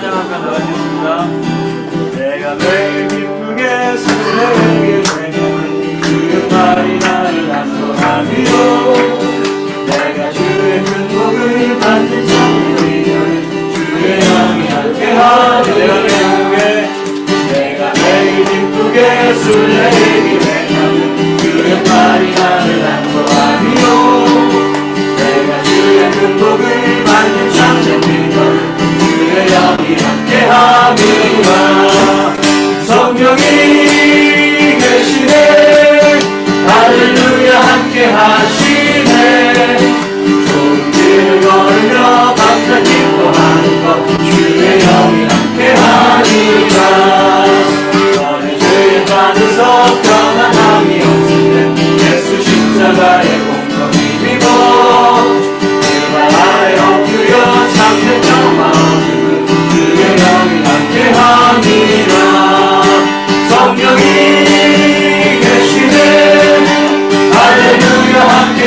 찬양하며 나가겠습니다. 내가 매일 기쁘게 술래에게 되면 주의 말이 나를 안도하리요. 내가 주의 큰 복을 받는 참으리요. 주의 영이 함께하리요. 내가 매일 기쁘게 술래에게 되면 주의 말이 나를 안도하리요. 내가 주의 큰 복을 받는 참으리요. 주의 영이 함께함이라. 성령이 계시네. 할렐루야 함께하시네. 좋은 길을 걸으며 밤낮 기뻐하는 것 주의 영이 함께하니라. 너의 죄에 빠져서 평안함이 없을 때 예수 십자가의 공로를 믿고 그 발 아래 엎드려 참된 평화를 주의 영이 함께하니라. 성령이 계시네. 할렐루야 함께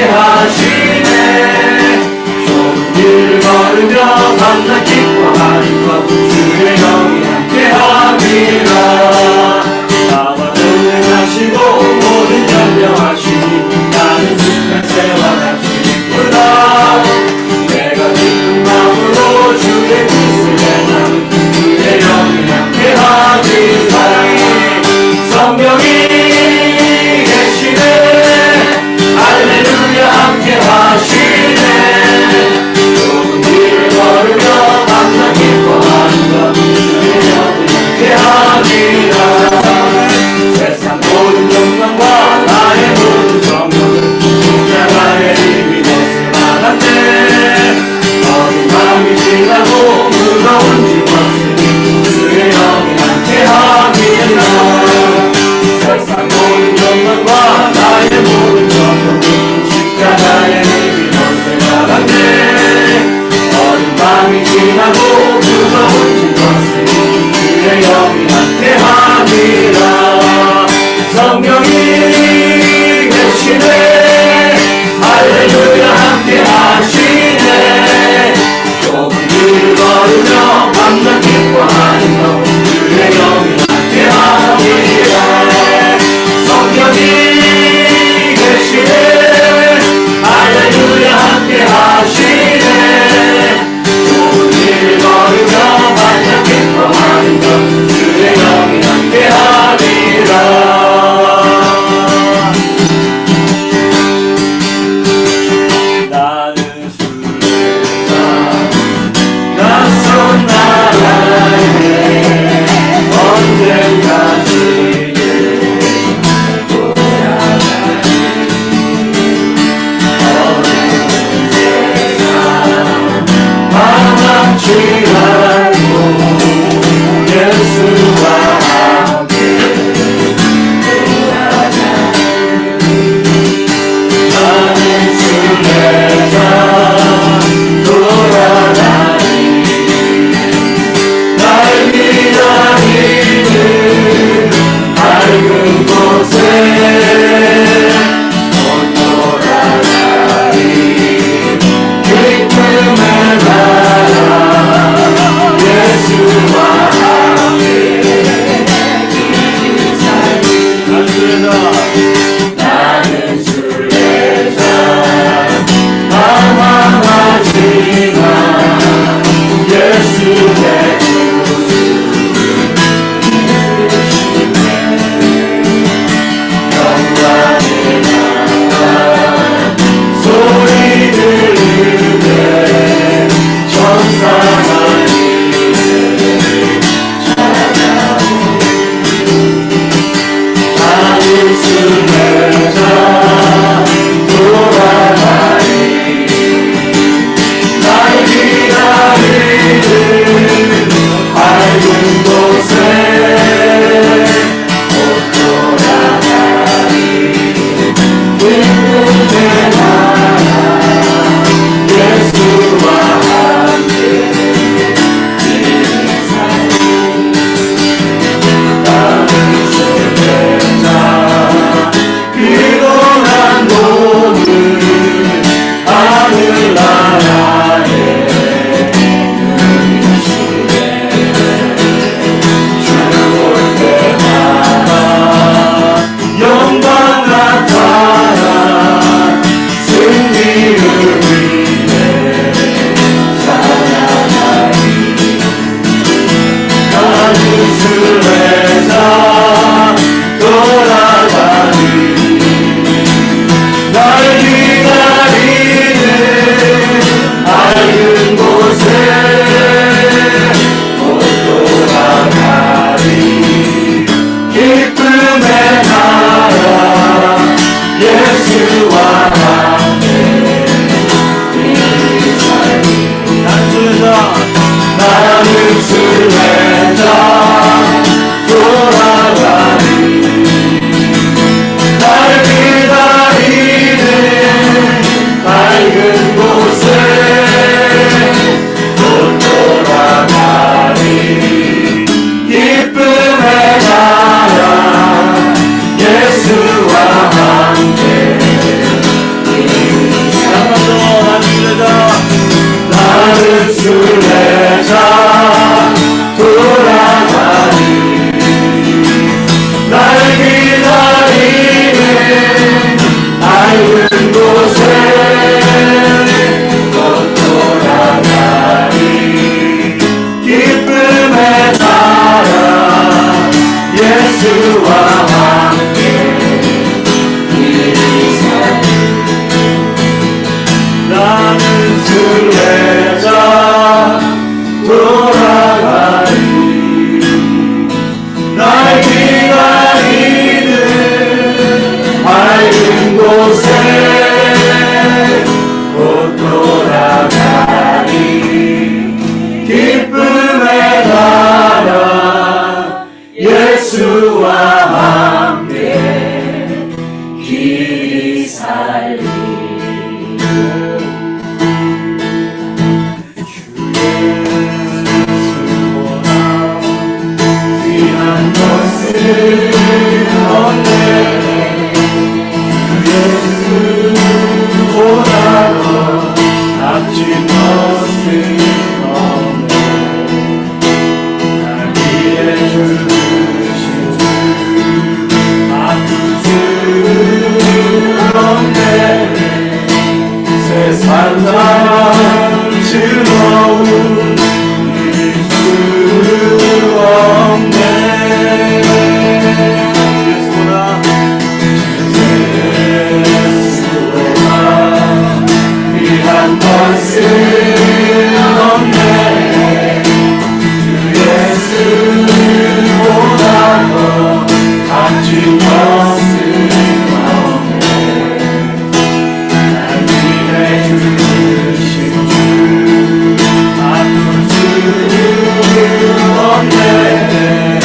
없네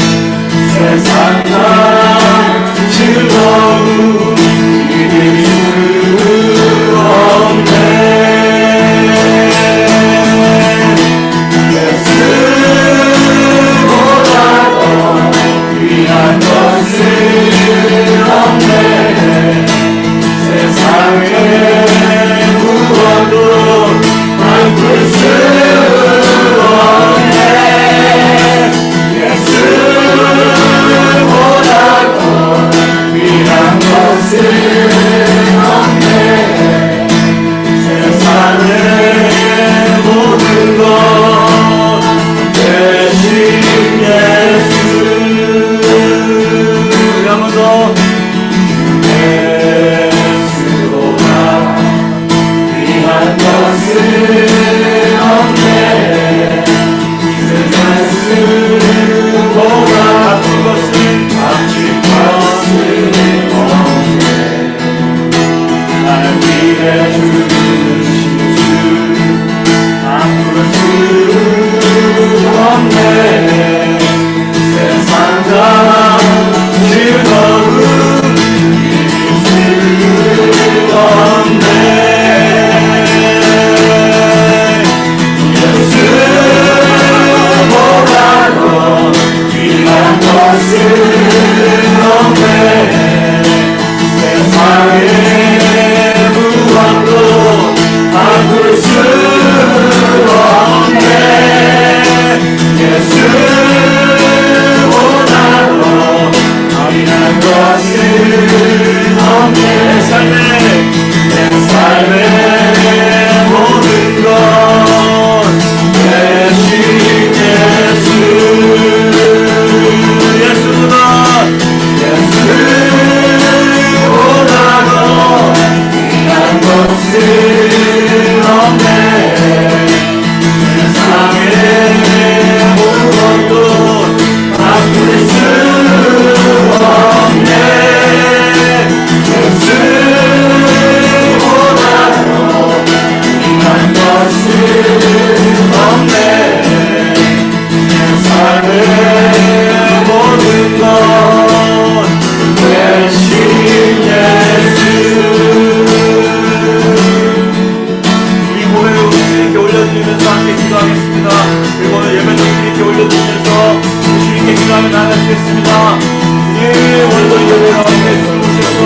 세상 다 즐거움 이길 수 없네 귀한 것은 없네 세상에 무엇도 바꿀 수 없네 예수보다 더 귀한 것은 없네 세상의 모든 것 대신 예수 한 번 더 예수보다 귀한 것은 없네 예수보다 바친 것은 없네 날 위해 죽으신 주 바꿀 수 없네 세상 다 즐거움 이길 수 없네 예수보다 더 귀한 것은 없네 세상에 무엇도 바꿀 수 없네 예수보다 더 귀한 것은 없네 내 삶의 모든 것 대신 예수보다 더 귀한 것은 없네 세상에 무엇도 바꿀 수 없네 예수보다 더 귀한 것은 없네 세상의 모든 것 대신 예수 이 고백을 주님께 올려드리면서 함께 기도하겠습니다. 그리고 오늘 예배도 주님께 올려드리면서 주님께 기도하며 나가시겠습니다. 예, 오늘도 예배가 함께 주무시고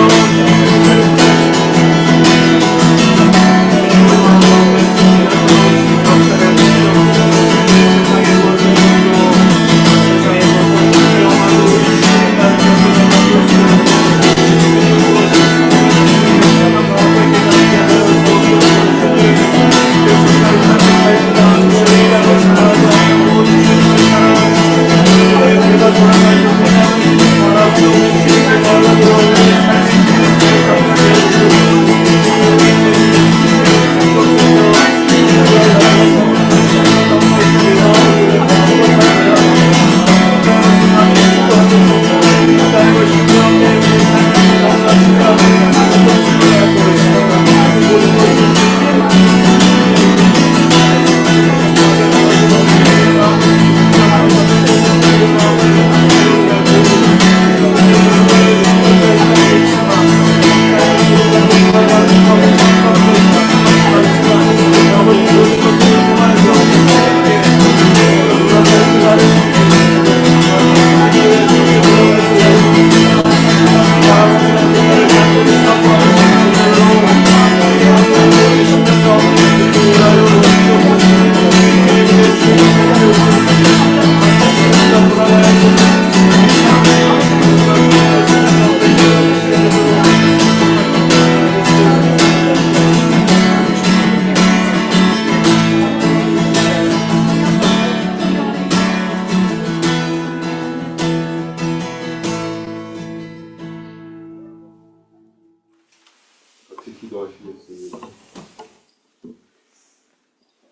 기도하시겠습니다.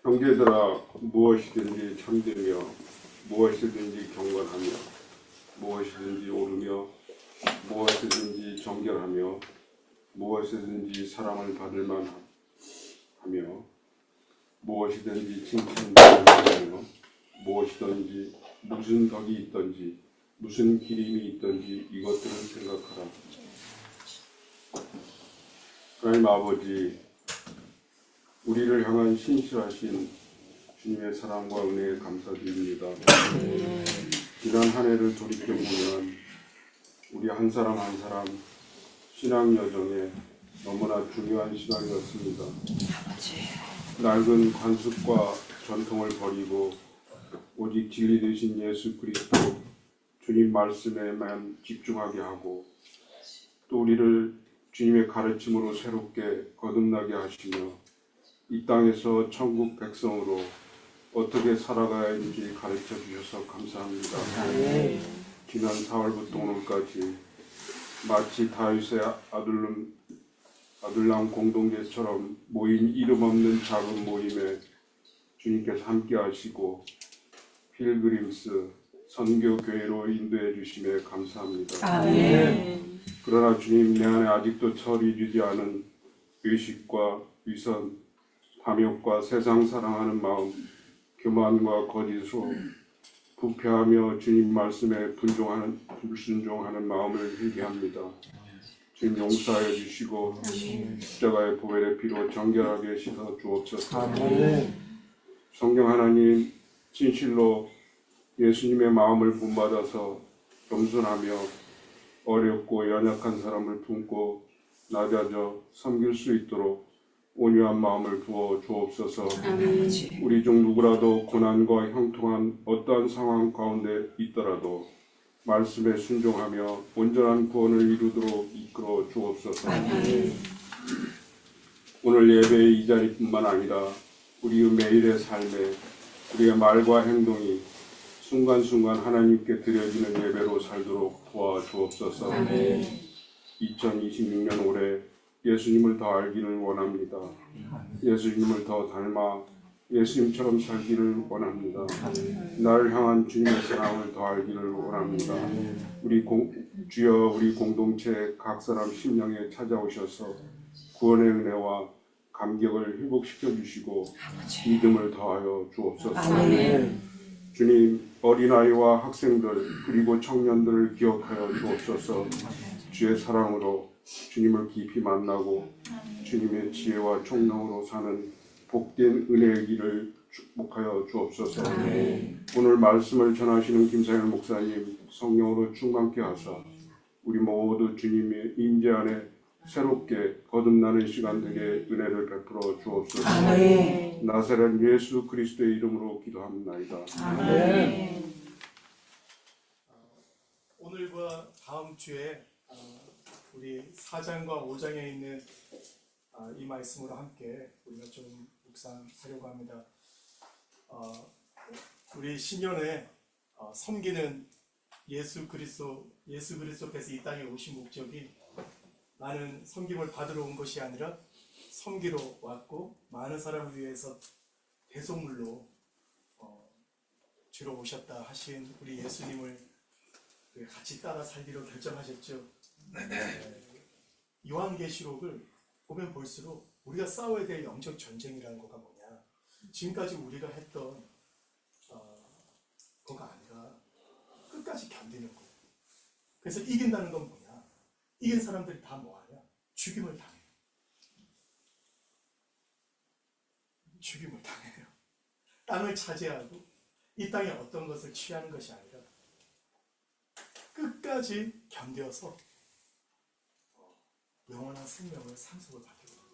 형제들아, 무엇이든지 참되며 무엇이든지 경건하며 무엇이든지 옳으며 무엇이든지 정결하며 무엇이든지 사랑을 받을 만하며 무엇이든지 칭찬받으며 무엇이든지 무슨 덕이 있든지 무슨 기림이 있든지 이것들을 생각하라. 하나님 아버지, 우리를 향한 신실하신 주님의 사랑과 은혜에 감사드립니다. 지난 한 해를 돌이켜보면 우리 한 사람 한 사람 신앙 여정에 너무나 중요한 시간이었습니다. 낡은 관습과 전통을 버리고 오직 진리 되신 예수 그리스도 주님 말씀에만 집중하게 하고 또 우리를 주님의 가르침으로 새롭게 거듭나게 하시며 이 땅에서 천국 백성으로 어떻게 살아가야 하는지 가르쳐 주셔서 감사합니다. 지난 4월부터 오늘까지 마치 다윗의 아둘람 공동체처럼 모인 이름 없는 작은 모임에 주님께서 함께 하시고 필그림스 선교교회로 인도해 주심에 감사합니다. 아멘. 그러나 주님, 내 안에 아직도 처리되지 않은 의식과 위선, 탐욕과 세상 사랑하는 마음, 교만과 거짓으로 부패하며 주님 말씀에 불순종하는 마음을 회개합니다. 주님 용서하여 주시고 십자가의 보혈의 피로 정결하게 씻어 주옵소서. 성령 하나님, 진실로 예수님의 마음을 본받아서 겸손하며 어렵고 연약한 사람을 품고 낮아져 섬길 수 있도록 온유한 마음을 부어 주옵소서. 우리 중 누구라도 고난과 형통한 어떠한 상황 가운데 있더라도 말씀에 순종하며 온전한 구원을 이루도록 이끌어 주옵소서. 오늘 예배의 이 자리뿐만 아니라 우리의 매일의 삶에 우리의 말과 행동이 순간순간 하나님께 드려지는 예배로 살도록 도와주옵소서. 2026년 올해 예수님을 더 알기를 원합니다. 예수님을 더 닮아 예수님처럼 살기를 원합니다. 나를 향한 주님의 사랑을 더 알기를 원합니다. 주여 우리 공동체 각 사람 심령에 찾아오셔서 구원의 은혜와 감격을 회복시켜 주시고 믿음을 더하여 주옵소서. 주님, 어린아이와 학생들 그리고 청년들을 기억하여 주옵소서. 주의 사랑으로 주님을 깊이 만나고 주님의 지혜와 총명으로 사는 복된 은혜의 길을 축복하여 주옵소서. 오늘 말씀을 전하시는 김상현 목사님 성령으로 충만케 하사 우리 모두 주님의 임재 안에 새롭게 거듭나는 시간 되게 은혜를 베풀어 주옵소서. 나사렛 예수 그리스도의 이름으로 기도합니다. 오늘과 다음 주에 우리 4장과 5장에 있는 이 말씀으로 함께 우리가 좀 묵상하려고 합니다. 우리 신년에 섬기는 예수 그리스도께서 이 땅에 오신 목적이 나는 섬김을 받으러 온 것이 아니라 섬기러 왔고 많은 사람을 위해서 대속물로 주로 오셨다 하신 우리 예수님을 같이 따라 살기로 결정하셨죠. 요한계시록을 보면 볼수록 우리가 싸워야 될 영적 전쟁이라는 거가 뭐냐, 지금까지 우리가 했던 거가 아니라 끝까지 견디는 거. 그래서 이긴다는 건 뭐냐, 이긴 사람들이 다 뭐하냐, 죽임을 당해요. 죽임을 당해요. 땅을 차지하고 이 땅에 어떤 것을 취하는 것이 아니라 끝까지 견뎌서 영원한 생명을 상속을 받게 됩니다.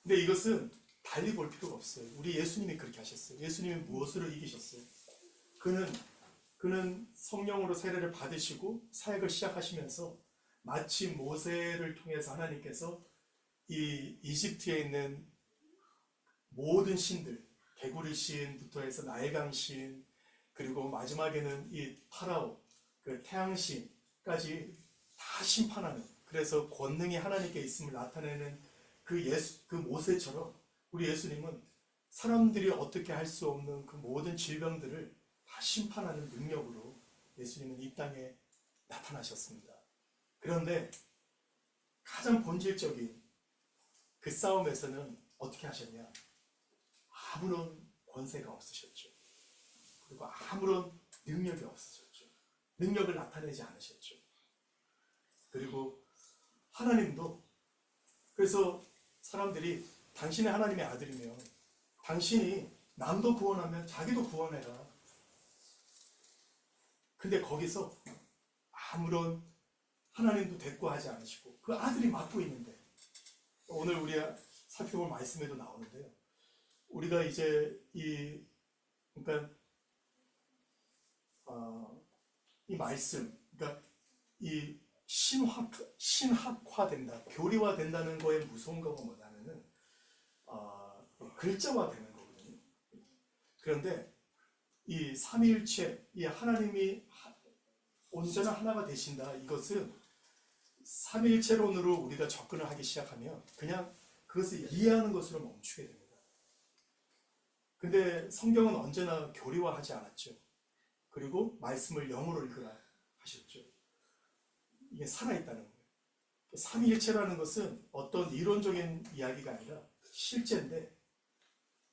근데 이것은 달리 볼 필요가 없어요. 우리 예수님이 그렇게 하셨어요. 예수님이 무엇으로 이기셨어요? 그는 성령으로 세례를 받으시고 사역을 시작하시면서 마치 모세를 통해서 하나님께서 이 이집트에 있는 모든 신들, 개구리 신부터 해서 나일강 신, 그리고 마지막에는 이 파라오, 그 태양 신까지 다 심판하는, 그래서 권능이 하나님께 있음을 나타내는 그 모세처럼 우리 예수님은 사람들이 어떻게 할 수 없는 그 모든 질병들을 다 심판하는 능력으로 예수님은 이 땅에 나타나셨습니다. 그런데 가장 본질적인 그 싸움에서는 어떻게 하셨냐? 아무런 권세가 없으셨죠. 그리고 아무런 능력이 없으셨죠. 능력을 나타내지 않으셨죠. 그리고 하나님도, 그래서 사람들이 당신이 하나님의 아들이면 당신이 남도 구원하면 자기도 구원해라. 근데 거기서 아무런 하나님도 대꾸하지 않으시고 그 아들이 맡고 있는데, 오늘 우리가 살펴볼 말씀에도 나오는데요. 우리가 이제 그러니까 이 말씀, 그러니까 이 신학화된다, 교리화된다는 거에 무서운 거가 뭐냐면은 글자화되는 거거든요. 그런데 이 삼위일체, 이 하나님이 온전한 하나가 되신다, 이것은 삼위일체론으로 우리가 접근을 하기 시작하면 그냥 그것을 이해하는 것으로 멈추게 됩니다. 근데 성경은 언제나 교리화하지 않았죠. 그리고 말씀을 영어로 읽으라 하셨죠. 이게 살아있다는 거예요. 삼위일체라는 것은 어떤 이론적인 이야기가 아니라 실제인데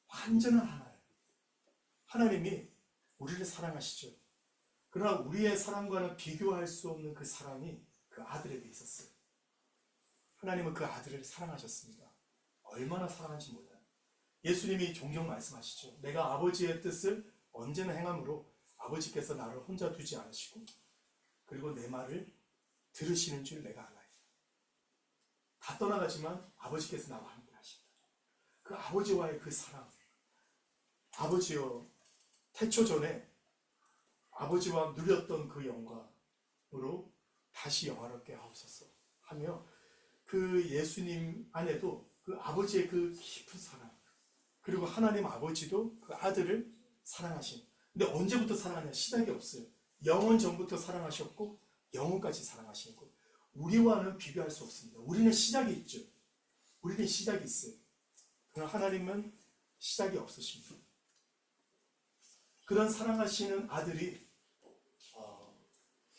완전한 하나예요. 하나님이 우리를 사랑하시죠. 그러나 우리의 사랑과는 비교할 수 없는 그 사랑이 그 아들에게 있었어요. 하나님은 그 아들을 사랑하셨습니다. 얼마나 사랑한지 몰라요. 예수님이 종종 말씀하시죠. 내가 아버지의 뜻을 언제나 행함으로 아버지께서 나를 혼자 두지 않으시고 그리고 내 말을 들으시는 줄 내가 알아요. 다 떠나가지만 아버지께서 나와 함께 하신다. 그 아버지와의 그 사랑, 아버지여 태초 전에 아버지와 누렸던 그 영광으로 다시 영화롭게 하옵소서 하며, 그 예수님 안에도 그 아버지의 그 깊은 사랑, 그리고 하나님 아버지도 그 아들을 사랑하신, 근데 언제부터 사랑하냐, 시작이 없어요. 영원 전부터 사랑하셨고 영원까지 사랑하시는 것, 우리와는 비교할 수 없습니다. 우리는 시작이 있죠. 우리는 시작이 있어요. 그러나 하나님은 시작이 없으십니다. 그런 사랑하시는 아들이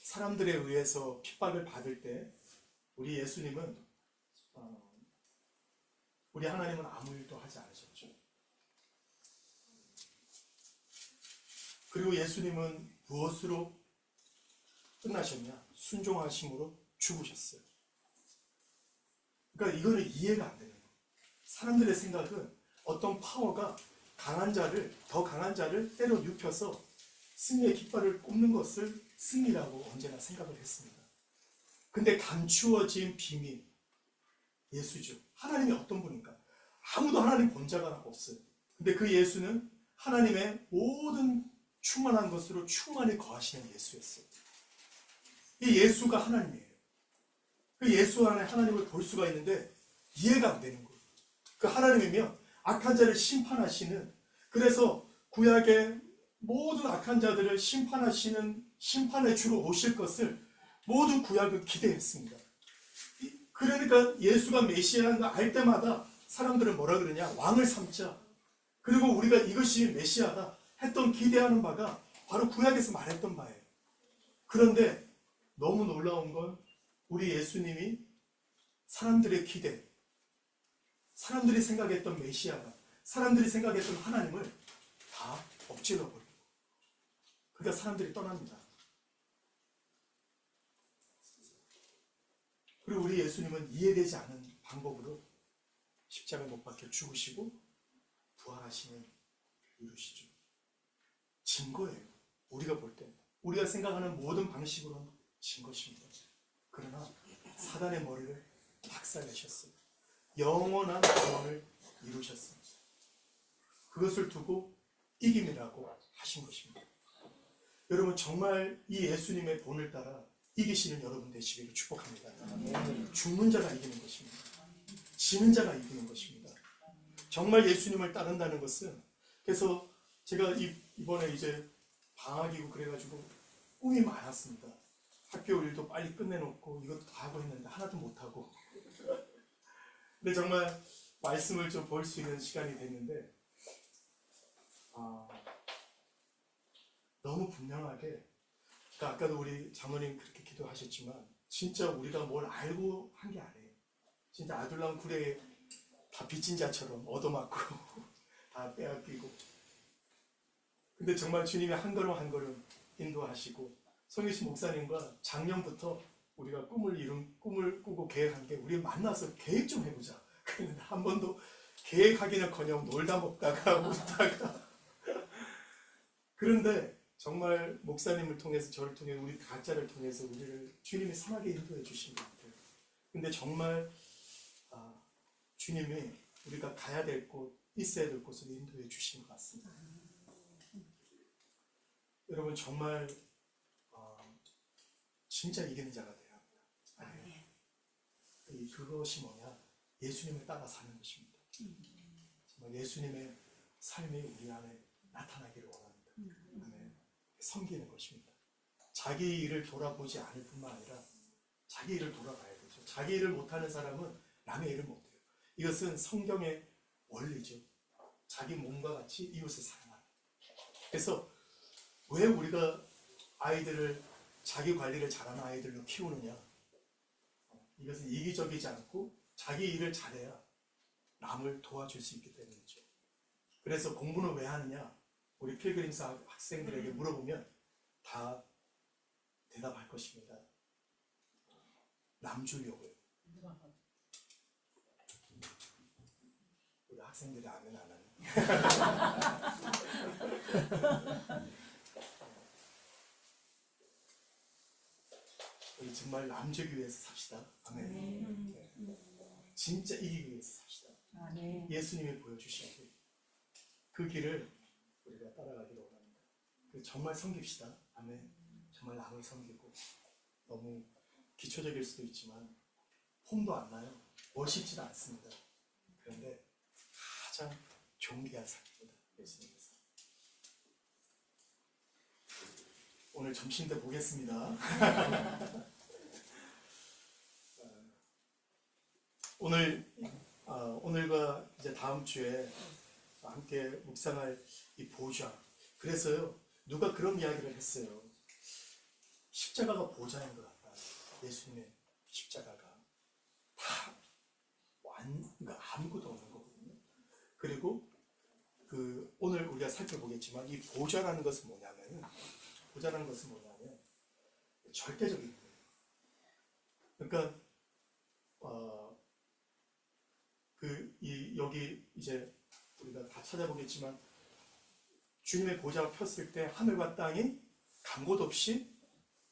사람들에 의해서 핍박을 받을 때 우리 예수님은 우리 하나님은 아무 일도 하지 않으셨죠. 그리고 예수님은 무엇으로 끝나셨냐? 순종하심으로 죽으셨어요. 그러니까 이거는 이해가 안 되는 거예요. 사람들의 생각은 어떤 파워가 더 강한 자를 때려 눕혀서 승리의 깃발을 꼽는 것을 승리라고 언제나 생각을 했습니다. 근데 감추어진 비밀, 예수죠. 하나님이 어떤 분인가? 아무도 하나님 본 자가 없어요. 근데 그 예수는 하나님의 모든 충만한 것으로 충만히 거하시는 예수였어요. 이 예수가 하나님이에요. 그 예수 안에 하나님을 볼 수가 있는데 이해가 안 되는 거예요. 그 하나님이면 악한 자를 심판하시는, 그래서 구약의 모든 악한 자들을 심판하시는 심판의 주로 오실 것을 모든 구약은 기대했습니다. 그러니까 예수가 메시아인 거 알 때마다 사람들은 뭐라 그러냐? 왕을 삼자. 그리고 우리가 이것이 메시아다 했던 기대하는 바가 바로 구약에서 말했던 바예요. 그런데 너무 놀라운 건 우리 예수님이 사람들의 기대, 사람들이 생각했던 메시아가, 사람들이 생각했던 하나님을 다 엎질러버리고, 그러니까 사람들이 떠납니다. 그리고 우리 예수님은 이해되지 않은 방법으로 십자가에 못 박혀 죽으시고 부활하시는 이루시죠. 진 거예요. 우리가 볼 때, 우리가 생각하는 모든 방식으로는 진 것입니다. 그러나 사단의 머리를 박살내셨어요. 영원한 구원을 이루셨습니다. 그것을 두고 이김이라고 하신 것입니다. 여러분, 정말 이 예수님의 본을 따라 이기시는 여러분 되시기를 축복합니다. 죽는 자가 이기는 것입니다. 지는 자가 이기는 것입니다. 정말 예수님을 따른다는 것은, 그래서 제가 이번에 이제 방학이고 그래가지고 꿈이 많았습니다. 학교 일도 빨리 끝내놓고 이것도 다 하고 했는데 하나도 못하고. 근데 정말 말씀을 좀 볼 수 있는 시간이 됐는데 너무 분명하게, 그러니까 아까도 우리 장로님 그렇게 기도하셨지만 진짜 우리가 뭘 알고 한 게 아니에요. 진짜 아둘람 굴에 다 빚진 자처럼 얻어맞고 다 빼앗기고, 근데 정말 주님이 한 걸음 한 걸음 인도하시고 성유신 목사님과 작년부터 우리가 꿈을 꾸고 계획한 게 우리 만나서 계획 좀 해보자. 그런데 한 번도 계획하기는커녕 놀다 먹다가 웃다가 그런데 정말 목사님을 통해서 저를 통해 우리 각자를 통해서 우리를 주님이 선하게 인도해 주신 것 같아요. 근데 정말 주님이 우리가 가야 될 곳, 있어야 될 곳을 인도해 주신 것 같습니다. 여러분 정말 진짜 이기는 자가 되어야 합니다. 그것이 뭐냐? 예수님을 따라 사는 것입니다. 정말 예수님의 삶이 우리 안에 나타나기를 원합니다. 아멘. 섬기는 것입니다. 자기 일을 돌아보지 않을 뿐만 아니라 자기 일을 돌아봐야 되죠. 자기 일을 못하는 사람은 남의 일을 못해요. 이것은 성경의 원리죠. 자기 몸과 같이 이웃을 사랑하는. 그래서 왜 우리가 아이들을 자기 관리를 잘하는 아이들로 키우느냐? 이것은 이기적이지 않고 자기 일을 잘해야 남을 도와줄 수 있기 때문이죠. 그래서 공부는 왜 하느냐? 우리 필그림사 학생들에게 물어보면 다 대답할 것입니다. 남 주려고요. 우리 학생들이 아멘 안 하네. 우리 정말 남 주기 위해서 삽시다. 아멘. 네. 진짜 이기기 위해서 삽시다. 예수님이 보여주신 그 길을 우리가 따라가기를 원합니다. 정말 섬깁시다. 아멘. 정말 남을 섬기고 너무 기초적일 수도 있지만 폼도 안 나요. 멋있지도 않습니다. 그런데 가장 존귀한 삶입니다. 예수님께서. 오늘 점심 때 보겠습니다. 오늘과 이제 다음 주에 함께 묵상할 이 보좌. 그래서요, 누가 그런 이야기를 했어요. 십자가가 보좌인 것 같다. 예수님의 십자가가 다 그러니까 아무것도 없는 거거든요. 그리고 오늘 우리가 살펴보겠지만 이 보좌라는 것은 뭐냐면 절대적인 거예요. 그러니까 여기 이제 우리가 다 찾아보겠지만 주님의 보좌가 폈을 때 하늘과 땅이 간 곳 없이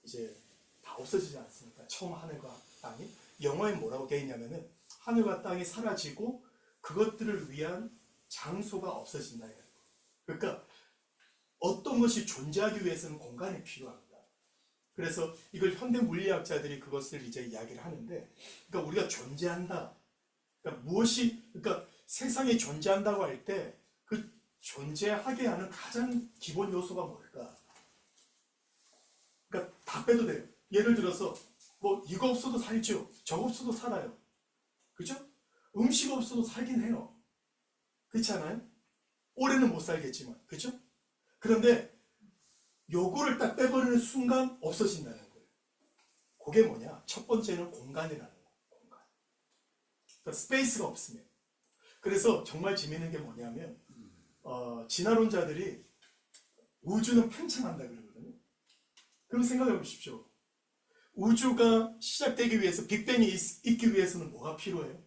이제 다 없어지지 않습니까? 처음 하늘과 땅이 영어에 뭐라고 되어 있냐면은 하늘과 땅이 사라지고 그것들을 위한 장소가 없어진다. 그러니까 어떤 것이 존재하기 위해서는 공간이 필요합니다. 그래서 이걸 현대 물리학자들이 그것을 이제 이야기를 하는데, 그러니까 우리가 존재한다. 그러니까 세상이 존재한다고 할 때 그 존재하게 하는 가장 기본 요소가 뭘까? 그러니까 다 빼도 돼요. 예를 들어서 뭐 이거 없어도 살죠. 저거 없어도 살아요. 그죠? 음식 없어도 살긴 해요. 그렇지 않아요? 올해는 못 살겠지만, 그죠? 그런데 요거를 딱 빼버리는 순간 없어진다는 거예요. 그게 뭐냐? 첫 번째는 공간이라는 거예요. 공간. 그러니까 스페이스가 없으면. 그래서 정말 재미있는 게 뭐냐면 진화론자들이 우주는 팽창한다 그러거든요. 그럼 생각해 보십시오. 우주가 시작되기 위해서, 빅뱅이 있기 위해서는 뭐가 필요해요?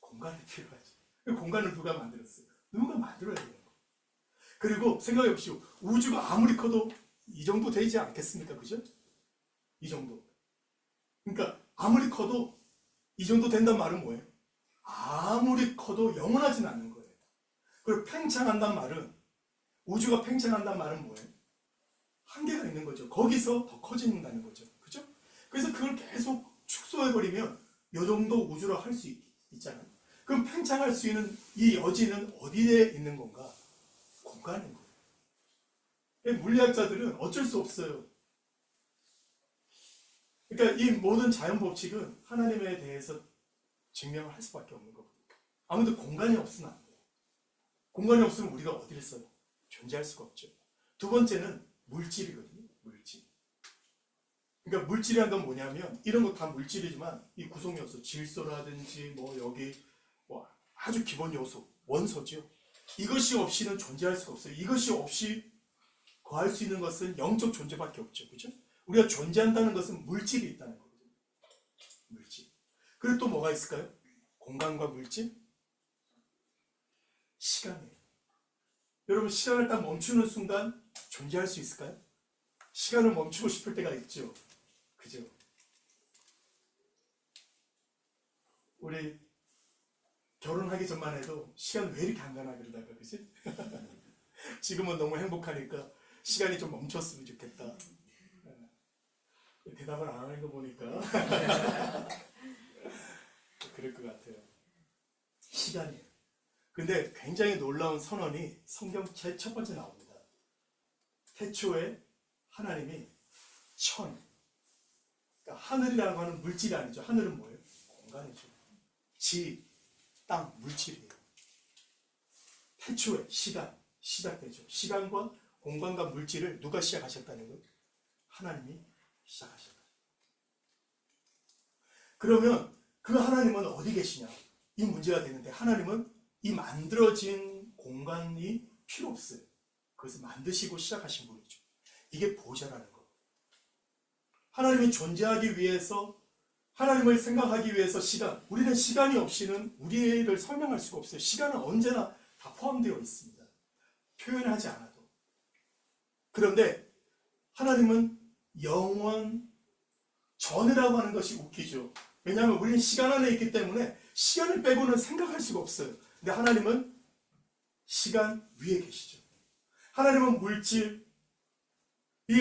공간이 필요하죠. 그 공간을 누가 만들었어요? 누가 만들어야 돼요. 그리고 생각해 보십시오. 우주가 아무리 커도 이 정도 되지 않겠습니까? 그죠? 이 정도. 그러니까 아무리 커도 이 정도 된단 말은 뭐예요? 아무리 커도 영원하진 않는 거예요. 그리고 팽창한단 말은, 우주가 팽창한단 말은 뭐예요? 한계가 있는 거죠. 거기서 더 커진다는 거죠. 그죠? 그래서 그걸 계속 축소해버리면 이 정도 우주로 할 수 있잖아요. 그럼 팽창할 수 있는 이 여지는 어디에 있는 건가? 공간인 거예요. 물리학자들은 어쩔 수 없어요. 그러니까 이 모든 자연 법칙은 하나님에 대해서 증명을 할 수밖에 없는 거거든요. 아무튼 공간이 없으면 안 돼요. 공간이 없으면 우리가 어디를 써요? 존재할 수가 없죠. 두 번째는 물질이거든요. 물질. 그러니까 물질이란 건 뭐냐면, 이런 거 다 물질이지만 이 구성 요소, 질소라든지 뭐 여기 뭐 아주 기본 요소, 원소죠. 이것이 없이는 존재할 수가 없어요. 이것이 없이 거할 수 있는 것은 영적 존재밖에 없죠. 그죠? 우리가 존재한다는 것은 물질이 있다는 거거든요. 물질. 그리고 또 뭐가 있을까요? 공간과 물질? 시간이에요. 여러분, 시간을 딱 멈추는 순간 존재할 수 있을까요? 시간을 멈추고 싶을 때가 있죠. 그죠? 우리 결혼하기 전만 해도 시간 왜 이렇게 안 가나 그러다가, 그치? 지금은 너무 행복하니까 시간이 좀 멈췄으면 좋겠다. 대답을 안 하는 거 보니까 그럴 것 같아요. 시간이에요. 근데 굉장히 놀라운 선언이 성경 첫 번째 나옵니다. 태초에 하나님이 그러니까 하늘이라고 하는 물질이 아니죠. 하늘은 뭐예요? 공간이죠. 땅, 물질이에요. 태초에 시작되죠. 시간과 공간과 물질을 누가 시작하셨다는 거예요? 하나님이 시작하셨다. 그러면 그 하나님은 어디 계시냐? 이 문제가 되는데, 하나님은 이 만들어진 공간이 필요 없어요. 그것을 만드시고 시작하신 분이죠. 이게 보좌라는 거. 하나님이 존재하기 위해서, 하나님을 생각하기 위해서 우리는 시간이 없이는 우리를 설명할 수가 없어요. 시간은 언제나 다 포함되어 있습니다. 표현하지 않아도. 그런데 하나님은 영원 전이라고 하는 것이 웃기죠. 왜냐하면 우리는 시간 안에 있기 때문에 시간을 빼고는 생각할 수가 없어요. 근데 하나님은 시간 위에 계시죠. 하나님은 물질이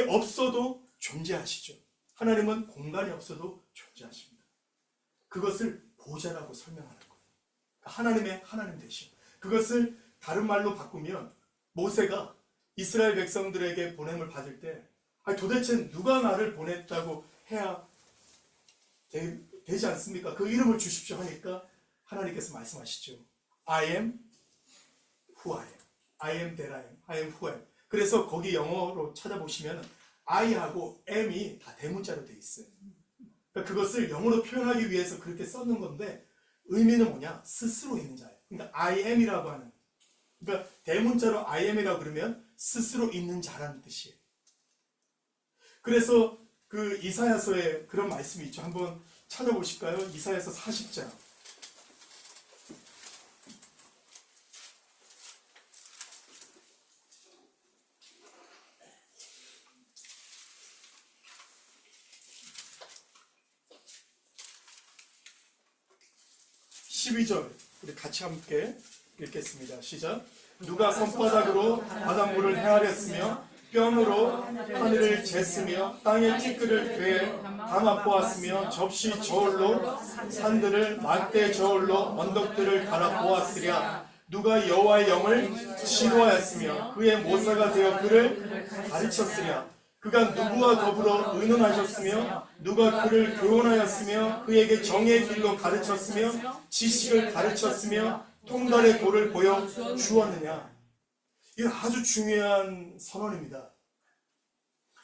없어도 존재하시죠. 하나님은 공간이 없어도 존재하십니다. 그것을 보좌라고 설명하는 거예요. 하나님의 하나님 되심. 그것을 다른 말로 바꾸면, 모세가 이스라엘 백성들에게 보냄을 받을 때 도대체 누가 나를 보냈다고 해야 되지 않습니까? 그 이름을 주십시오 하니까 하나님께서 말씀하시죠. I am who I am. I am that I am. I am who I am. 그래서 거기 영어로 찾아보시면 I하고 M이 다 대문자로 되어 있어요. 그러니까 그것을 영어로 표현하기 위해서 그렇게 썼는 건데, 의미는 뭐냐? 스스로 있는 자예요. 그러니까 I am이라고 하는, 그러니까 대문자로 I am이라고 그러면 스스로 있는 자라는 뜻이에요. 그래서 그 이사야서에 그런 말씀이 있죠. 한번 찾아보실까요? 이사야서 40장. 우리 같이 함께 읽겠습니다. 시작. 누가 손바닥으로 바닷물을 헤아렸으며 뼘으로 하늘을 쟀으며 땅의 티끌을 궤에 담아 보았으며 접시 저울로 산들을 막대 저울로 언덕들을 갈아 보았으랴. 누가 여호와의 영을 싫어하였으며 그의 모사가 되어 그를 가르쳤으랴. 그가 누구와 더불어 의논하셨으며 누가 그를 교훈하였으며 그에게 정의의 길로 가르쳤으며 지식을 가르쳤으며 통달의 도를 보여 주었느냐. 이건 아주 중요한 선언입니다.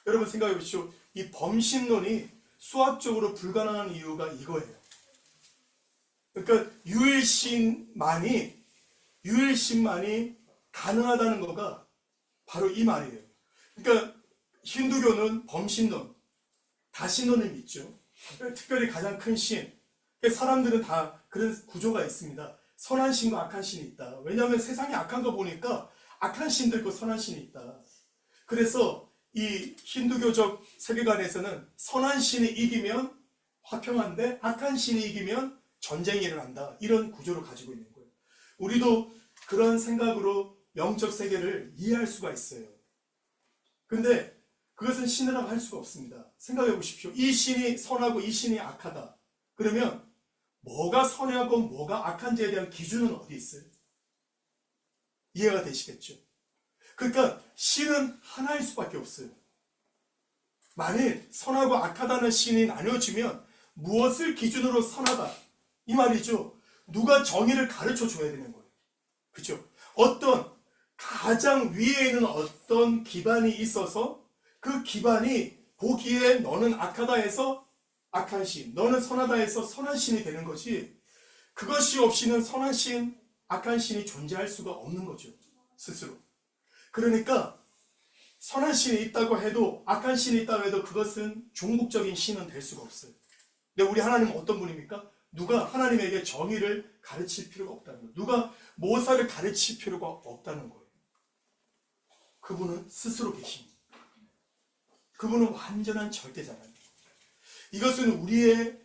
여러분 생각해 보십시오. 이 범신론이 수학적으로 불가능한 이유가 이거예요. 그러니까 유일신만이 가능하다는 거가 바로 이 말이에요. 그러니까 힌두교는 범신론, 다신론을 믿죠. 특별히 가장 큰 신. 사람들은 다 그런 구조가 있습니다. 선한 신과 악한 신이 있다. 왜냐하면 세상이 악한 거 보니까 악한 신도 있고 선한 신이 있다. 그래서 이 힌두교적 세계관에서는 선한 신이 이기면 화평한데 악한 신이 이기면 전쟁이 일어난다. 이런 구조를 가지고 있는 거예요. 우리도 그런 생각으로 영적 세계를 이해할 수가 있어요. 근데 그것은 신이라고 할 수가 없습니다. 생각해 보십시오. 이 신이 선하고 이 신이 악하다. 그러면 뭐가 선하고 뭐가 악한지에 대한 기준은 어디 있어요? 이해가 되시겠죠? 그러니까 신은 하나일 수밖에 없어요. 만일 선하고 악하다는 신이 나뉘어지면 무엇을 기준으로 선하다? 이 말이죠. 누가 정의를 가르쳐 줘야 되는 거예요. 그죠? 가장 위에 있는 어떤 기반이 있어서 그 기반이 보기에 너는 악하다 해서 악한 신, 너는 선하다 해서 선한 신이 되는 거지, 그것이 없이는 선한 신, 악한 신이 존재할 수가 없는 거죠. 스스로. 그러니까 선한 신이 있다고 해도 악한 신이 있다고 해도 그것은 종국적인 신은 될 수가 없어요. 근데 우리 하나님은 어떤 분입니까? 누가 하나님에게 정의를 가르칠 필요가 없다는 거예요. 누가 모사를 가르칠 필요가 없다는 거예요. 그분은 스스로 계십니다. 그분은 완전한 절대자라는 거예요. 이것은 우리의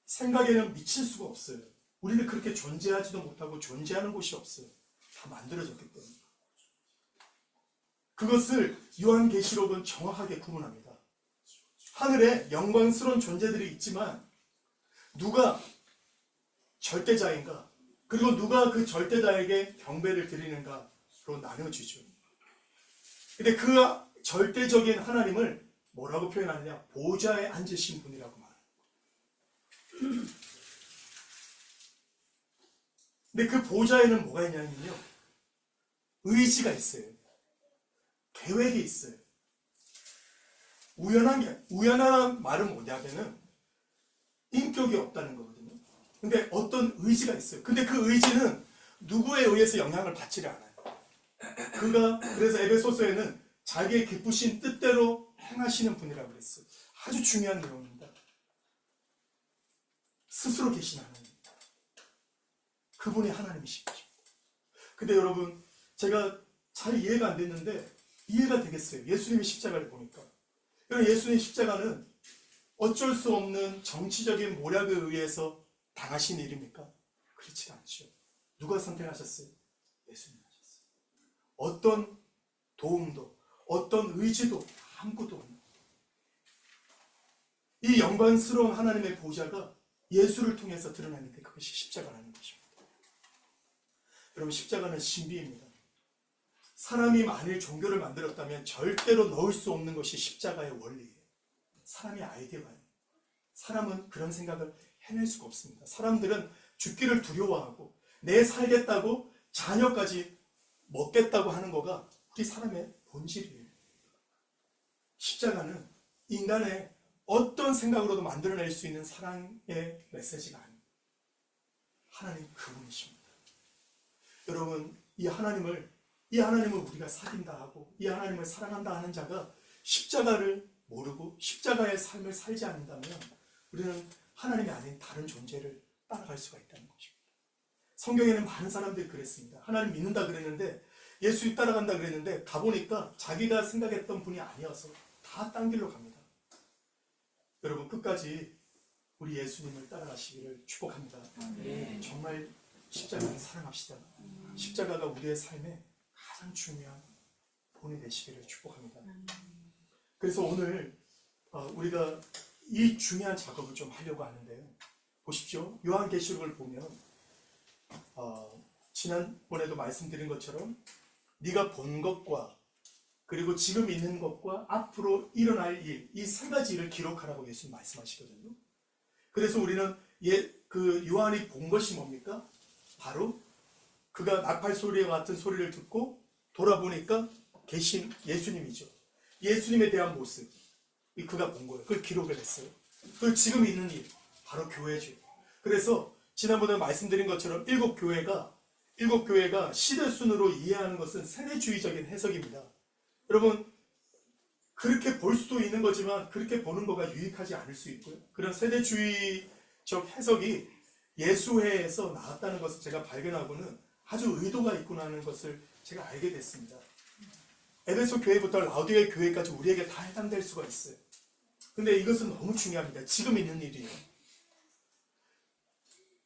생각에는 미칠 수가 없어요. 우리는 그렇게 존재하지도 못하고 존재하는 곳이 없어요. 다 만들어졌기 때문에. 그것을 요한계시록은 정확하게 구분합니다. 하늘에 영광스러운 존재들이 있지만 누가 절대자인가, 그리고 누가 그 절대자에게 경배를 드리는가로 나눠지죠. 근데 그 절대적인 하나님을 뭐라고 표현하느냐? 보좌에 앉으신 분이라고 말합니다. 근데 그 보좌에는 뭐가 있냐면요, 의지가 있어요. 계획이 있어요. 우연한 말은 뭐냐면은 인격이 없다는 거거든요. 근데 어떤 의지가 있어요. 근데 그 의지는 누구에 의해서 영향을 받지를 않아요. 그래서 에베소서에는 자기의 기쁘신 뜻대로 행하시는 분이라고 그랬어요. 아주 중요한 내용입니다. 스스로 계신 하나님. 그분이 하나님이십니다. 근데 여러분, 제가 잘 이해가 안 됐는데 이해가 되겠어요. 예수님의 십자가를 보니까. 여러분, 예수님의 십자가는 어쩔 수 없는 정치적인 모략에 의해서 당하신 일입니까? 그렇지 않죠. 누가 선택하셨어요? 예수님 하셨어요. 어떤 도움도, 어떤 의지도 아무것도 없는, 이 영광스러운 하나님의 보좌가 예수를 통해서 드러나는데 그것이 십자가라는 것입니다. 여러분, 십자가는 신비입니다. 사람이 만일 종교를 만들었다면 절대로 넣을 수 없는 것이 십자가의 원리예요. 사람의 아이디어가 아니에요. 사람은 그런 생각을 해낼 수가 없습니다. 사람들은 죽기를 두려워하고 내 살겠다고 자녀까지 먹겠다고 하는 거가 우리 사람의 본질이에요. 십자가는 인간의 어떤 생각으로도 만들어낼 수 있는 사랑의 메시지가 아닙니다. 하나님 그분이십니다. 여러분, 이 하나님을 우리가 사귄다 하고 이 하나님을 사랑한다 하는 자가 십자가를 모르고 십자가의 삶을 살지 않는다면 우리는 하나님이 아닌 다른 존재를 따라갈 수가 있다는 것입니다. 성경에는 많은 사람들이 그랬습니다. 하나님 믿는다 그랬는데, 예수 따라간다 그랬는데 가보니까 자기가 생각했던 분이 아니어서 다 딴 길로 갑니다. 여러분, 끝까지 우리 예수님을 따라가시기를 축복합니다. 정말 십자가를 사랑합시다. 십자가가 우리의 삶에 가장 중요한 본이 되시기를 축복합니다. 그래서 오늘 우리가 이 중요한 작업을 좀 하려고 하는데요. 보십시오. 요한계시록을 보면 지난번에도 말씀드린 것처럼 네가 본 것과 그리고 지금 있는 것과 앞으로 일어날 일, 이 세 가지 일을 기록하라고 예수님 말씀하시거든요. 그래서 우리는 그 요한이 본 것이 뭡니까? 바로 그가 나팔 소리와 같은 소리를 듣고 돌아보니까 계신 예수님이죠. 예수님에 대한 모습, 그가 본 거예요. 그걸 기록을 했어요. 그리고 지금 있는 일, 바로 교회죠. 그래서 지난번에 말씀드린 것처럼 일곱 교회가 시대 순으로 이해하는 것은 세대주의적인 해석입니다. 여러분, 그렇게 볼 수도 있는 거지만 그렇게 보는 거가 유익하지 않을 수 있고요. 그런 세대주의적 해석이 예수회에서 나왔다는 것을 제가 발견하고는 아주 의도가 있구나 하는 것을 제가 알게 됐습니다. 에베소 교회부터 라우디게 교회까지 우리에게 다 해당될 수가 있어요. 근데 이것은 너무 중요합니다. 지금 있는 일이에요.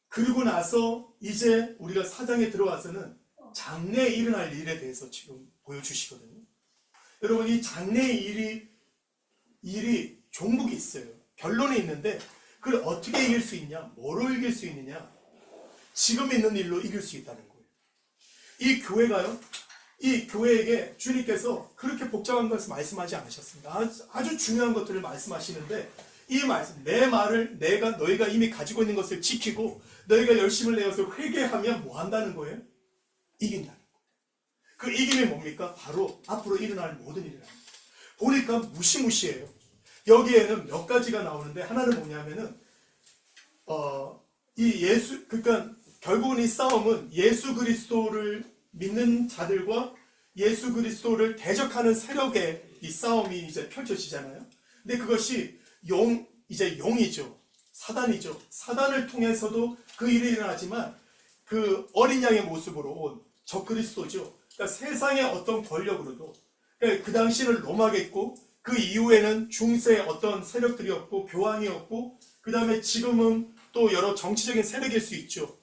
그리고 나서 이제 우리가 사장에 들어와서는 장래에 일어날 일에 대해서 지금 보여주시거든요. 여러분, 이 장래의 일이 종목이 있어요. 결론이 있는데 그걸 어떻게 이길 수 있냐? 뭐로 이길 수 있느냐? 지금 있는 일로 이길 수 있다는 거예요. 이 교회에게 주님께서 그렇게 복잡한 것을 말씀하지 않으셨습니다. 아주 중요한 것들을 말씀하시는데 이 말씀, 내 말을 너희가 이미 가지고 있는 것을 지키고 너희가 열심을 내어서 회개하면 뭐 한다는 거예요? 이긴다는 거예요. 그 이김이 뭡니까? 바로 앞으로 일어날 모든 일이랍니다. 보니까 무시무시해요. 여기에는 몇 가지가 나오는데 하나는 뭐냐면은 그러니까 결국은 이 싸움은 예수 그리스도를 믿는 자들과 예수 그리스도를 대적하는 세력의 이 싸움이 이제 펼쳐지잖아요. 근데 그것이 이제 용이죠. 사단이죠. 사단을 통해서도 그 일이 일어나지만 그 어린 양의 모습으로 온 적그리스도죠. 그러니까 세상의 어떤 권력으로도, 그러니까 그 당시는 로마겠고 그 이후에는 중세의 어떤 세력들이었고 교황이었고 그 다음에 지금은 또 여러 정치적인 세력일 수 있죠.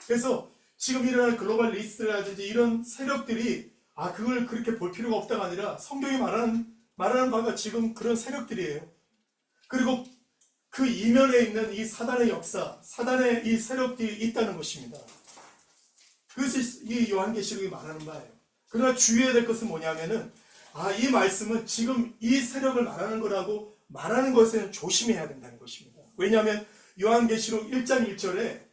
그래서 지금 일어나는 글로벌리스트라든지 이런 세력들이 그걸 그렇게 볼 필요가 없다가 아니라 성경이 말하는 바가 지금 그런 세력들이에요. 그리고 그 이면에 있는 이 사단의 역사, 사단의 이 세력들이 있다는 것입니다. 그것이 이 요한계시록이 말하는 바예요. 그러나 주의해야 될 것은 뭐냐면은 이 말씀은 지금 이 세력을 말하는 거라고 말하는 것에는 조심해야 된다는 것입니다. 왜냐하면 요한계시록 1장 1절에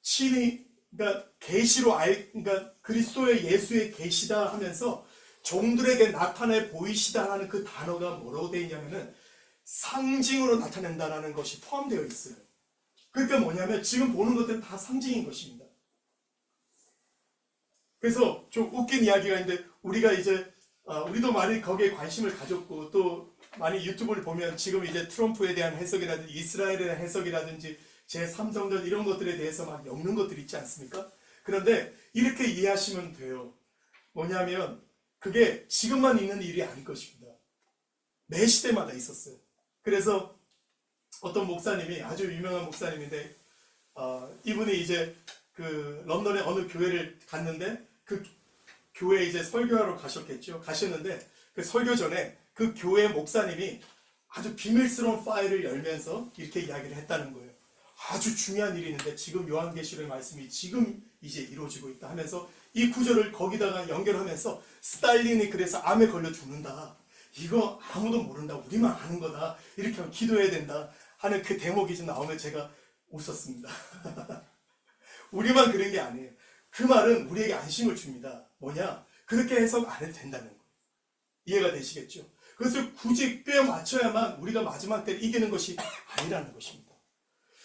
친히 그러니까 계시로 그러니까 그리스도의 예수의 계시다 하면서 종들에게 나타내 보이시다 하는 그 단어가 뭐라고 되어 있냐면은 상징으로 나타낸다라는 것이 포함되어 있어요. 그러니까 뭐냐면 지금 보는 것들은 다 상징인 것입니다. 그래서 좀 웃긴 이야기가 있는데 우리가 이제 우리도 많이 거기에 관심을 가졌고 또 많이 유튜브를 보면 지금 이제 트럼프에 대한 해석이라든지 이스라엘에 대한 해석이라든지 제3정전 이런 것들에 대해서 막 엮는 것들이 있지 않습니까? 그런데 이렇게 이해하시면 돼요. 뭐냐면 그게 지금만 있는 일이 아닐 것입니다. 매 시대마다 있었어요. 그래서 어떤 목사님이 아주 유명한 목사님인데 이분이 이제 그 런던의 어느 교회를 갔는데 그 교회에 이제 설교하러 가셨는데 그 설교 전에 그 교회 목사님이 아주 비밀스러운 파일을 열면서 이렇게 이야기를 했다는 거예요. 아주 중요한 일이 있는데 지금 요한계시록의 말씀이 지금 이제 이루어지고 있다 하면서 이 구절을 거기다가 연결하면서 스탈린이 그래서 암에 걸려 죽는다. 이거 아무도 모른다. 우리만 아는 거다. 이렇게 하면 기도해야 된다 하는 그 대목이 좀 나오면 제가 웃었습니다. 우리만 그런 게 아니에요. 그 말은 우리에게 안심을 줍니다. 뭐냐? 그렇게 해석 안 해도 된다는 거예요. 이해가 되시겠죠? 그것을 굳이 꿰어 맞춰야만 우리가 마지막 때 이기는 것이 아니라는 것입니다.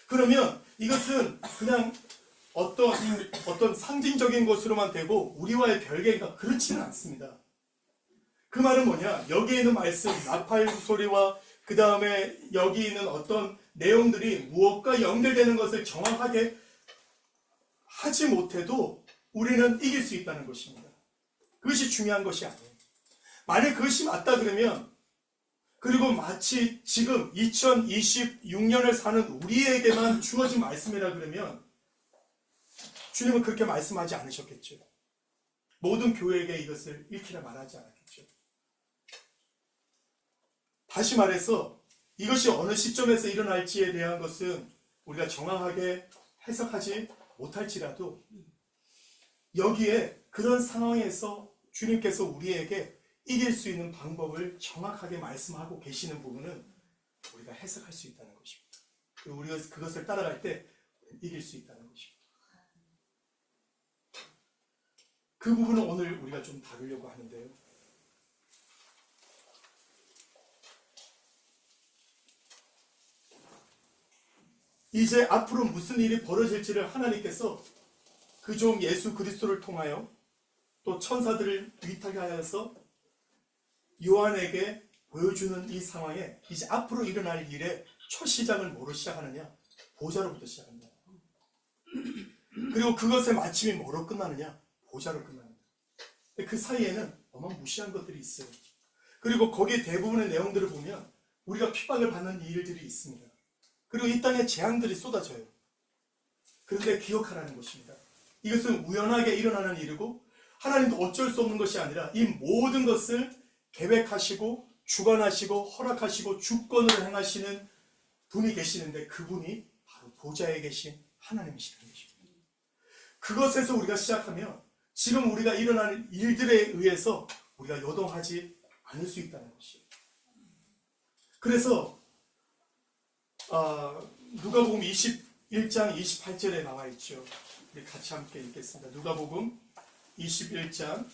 그러면 이것은 그냥 어떤 상징적인 것으로만 되고 우리와의 별개인가 그렇지는 않습니다. 그 말은 뭐냐? 여기에 있는 말씀, 나팔 소리와 그 다음에 여기 있는 어떤 내용들이 무엇과 연결되는 것을 정확하게 하지 못해도 우리는 이길 수 있다는 것입니다. 그것이 중요한 것이 아니에요. 만약 그것이 맞다 그러면 그리고 마치 지금 2026년을 사는 우리에게만 주어진 말씀이라 그러면 주님은 그렇게 말씀하지 않으셨겠죠. 모든 교회에게 이것을 읽히라 말하지 않았겠죠. 다시 말해서 이것이 어느 시점에서 일어날지에 대한 것은 우리가 정확하게 해석하지 못할지라도 여기에 그런 상황에서 주님께서 우리에게 이길 수 있는 방법을 정확하게 말씀하고 계시는 부분은 우리가 해석할 수 있다는 것입니다. 그리고 우리가 그것을 따라갈 때 이길 수 있다는 것입니다. 그 부분은 오늘 우리가 좀 다루려고 하는데요. 이제 앞으로 무슨 일이 벌어질지를 하나님께서 그 종 예수 그리스도를 통하여 또 천사들을 위탁하여서 요한에게 보여주는 이 상황에 이제 앞으로 일어날 일의 첫 시작을 뭐로 시작하느냐? 보좌로부터 시작합니다. 그리고 그것의 마침이 뭐로 끝나느냐? 보좌로 끝납니다. 그 사이에는 어마무시한 것들이 있어요. 그리고 거기에 대부분의 내용들을 보면 우리가 핍박을 받는 일들이 있습니다. 그리고 이 땅에 재앙들이 쏟아져요. 그런데 기억하라는 것입니다. 이것은 우연하게 일어나는 일이고 하나님도 어쩔 수 없는 것이 아니라 이 모든 것을 계획하시고 주관하시고 허락하시고 주권을 행하시는 분이 계시는데 그분이 바로 보좌에 계신 하나님이시라는 것입니다. 그것에서 우리가 시작하면 지금 우리가 일어나는 일들에 의해서 우리가 요동하지 않을 수 있다는 것이에요. 그래서 누가복음 21장 28절에 나와 있죠. 우리 같이 함께 읽겠습니다. 누가복음 21장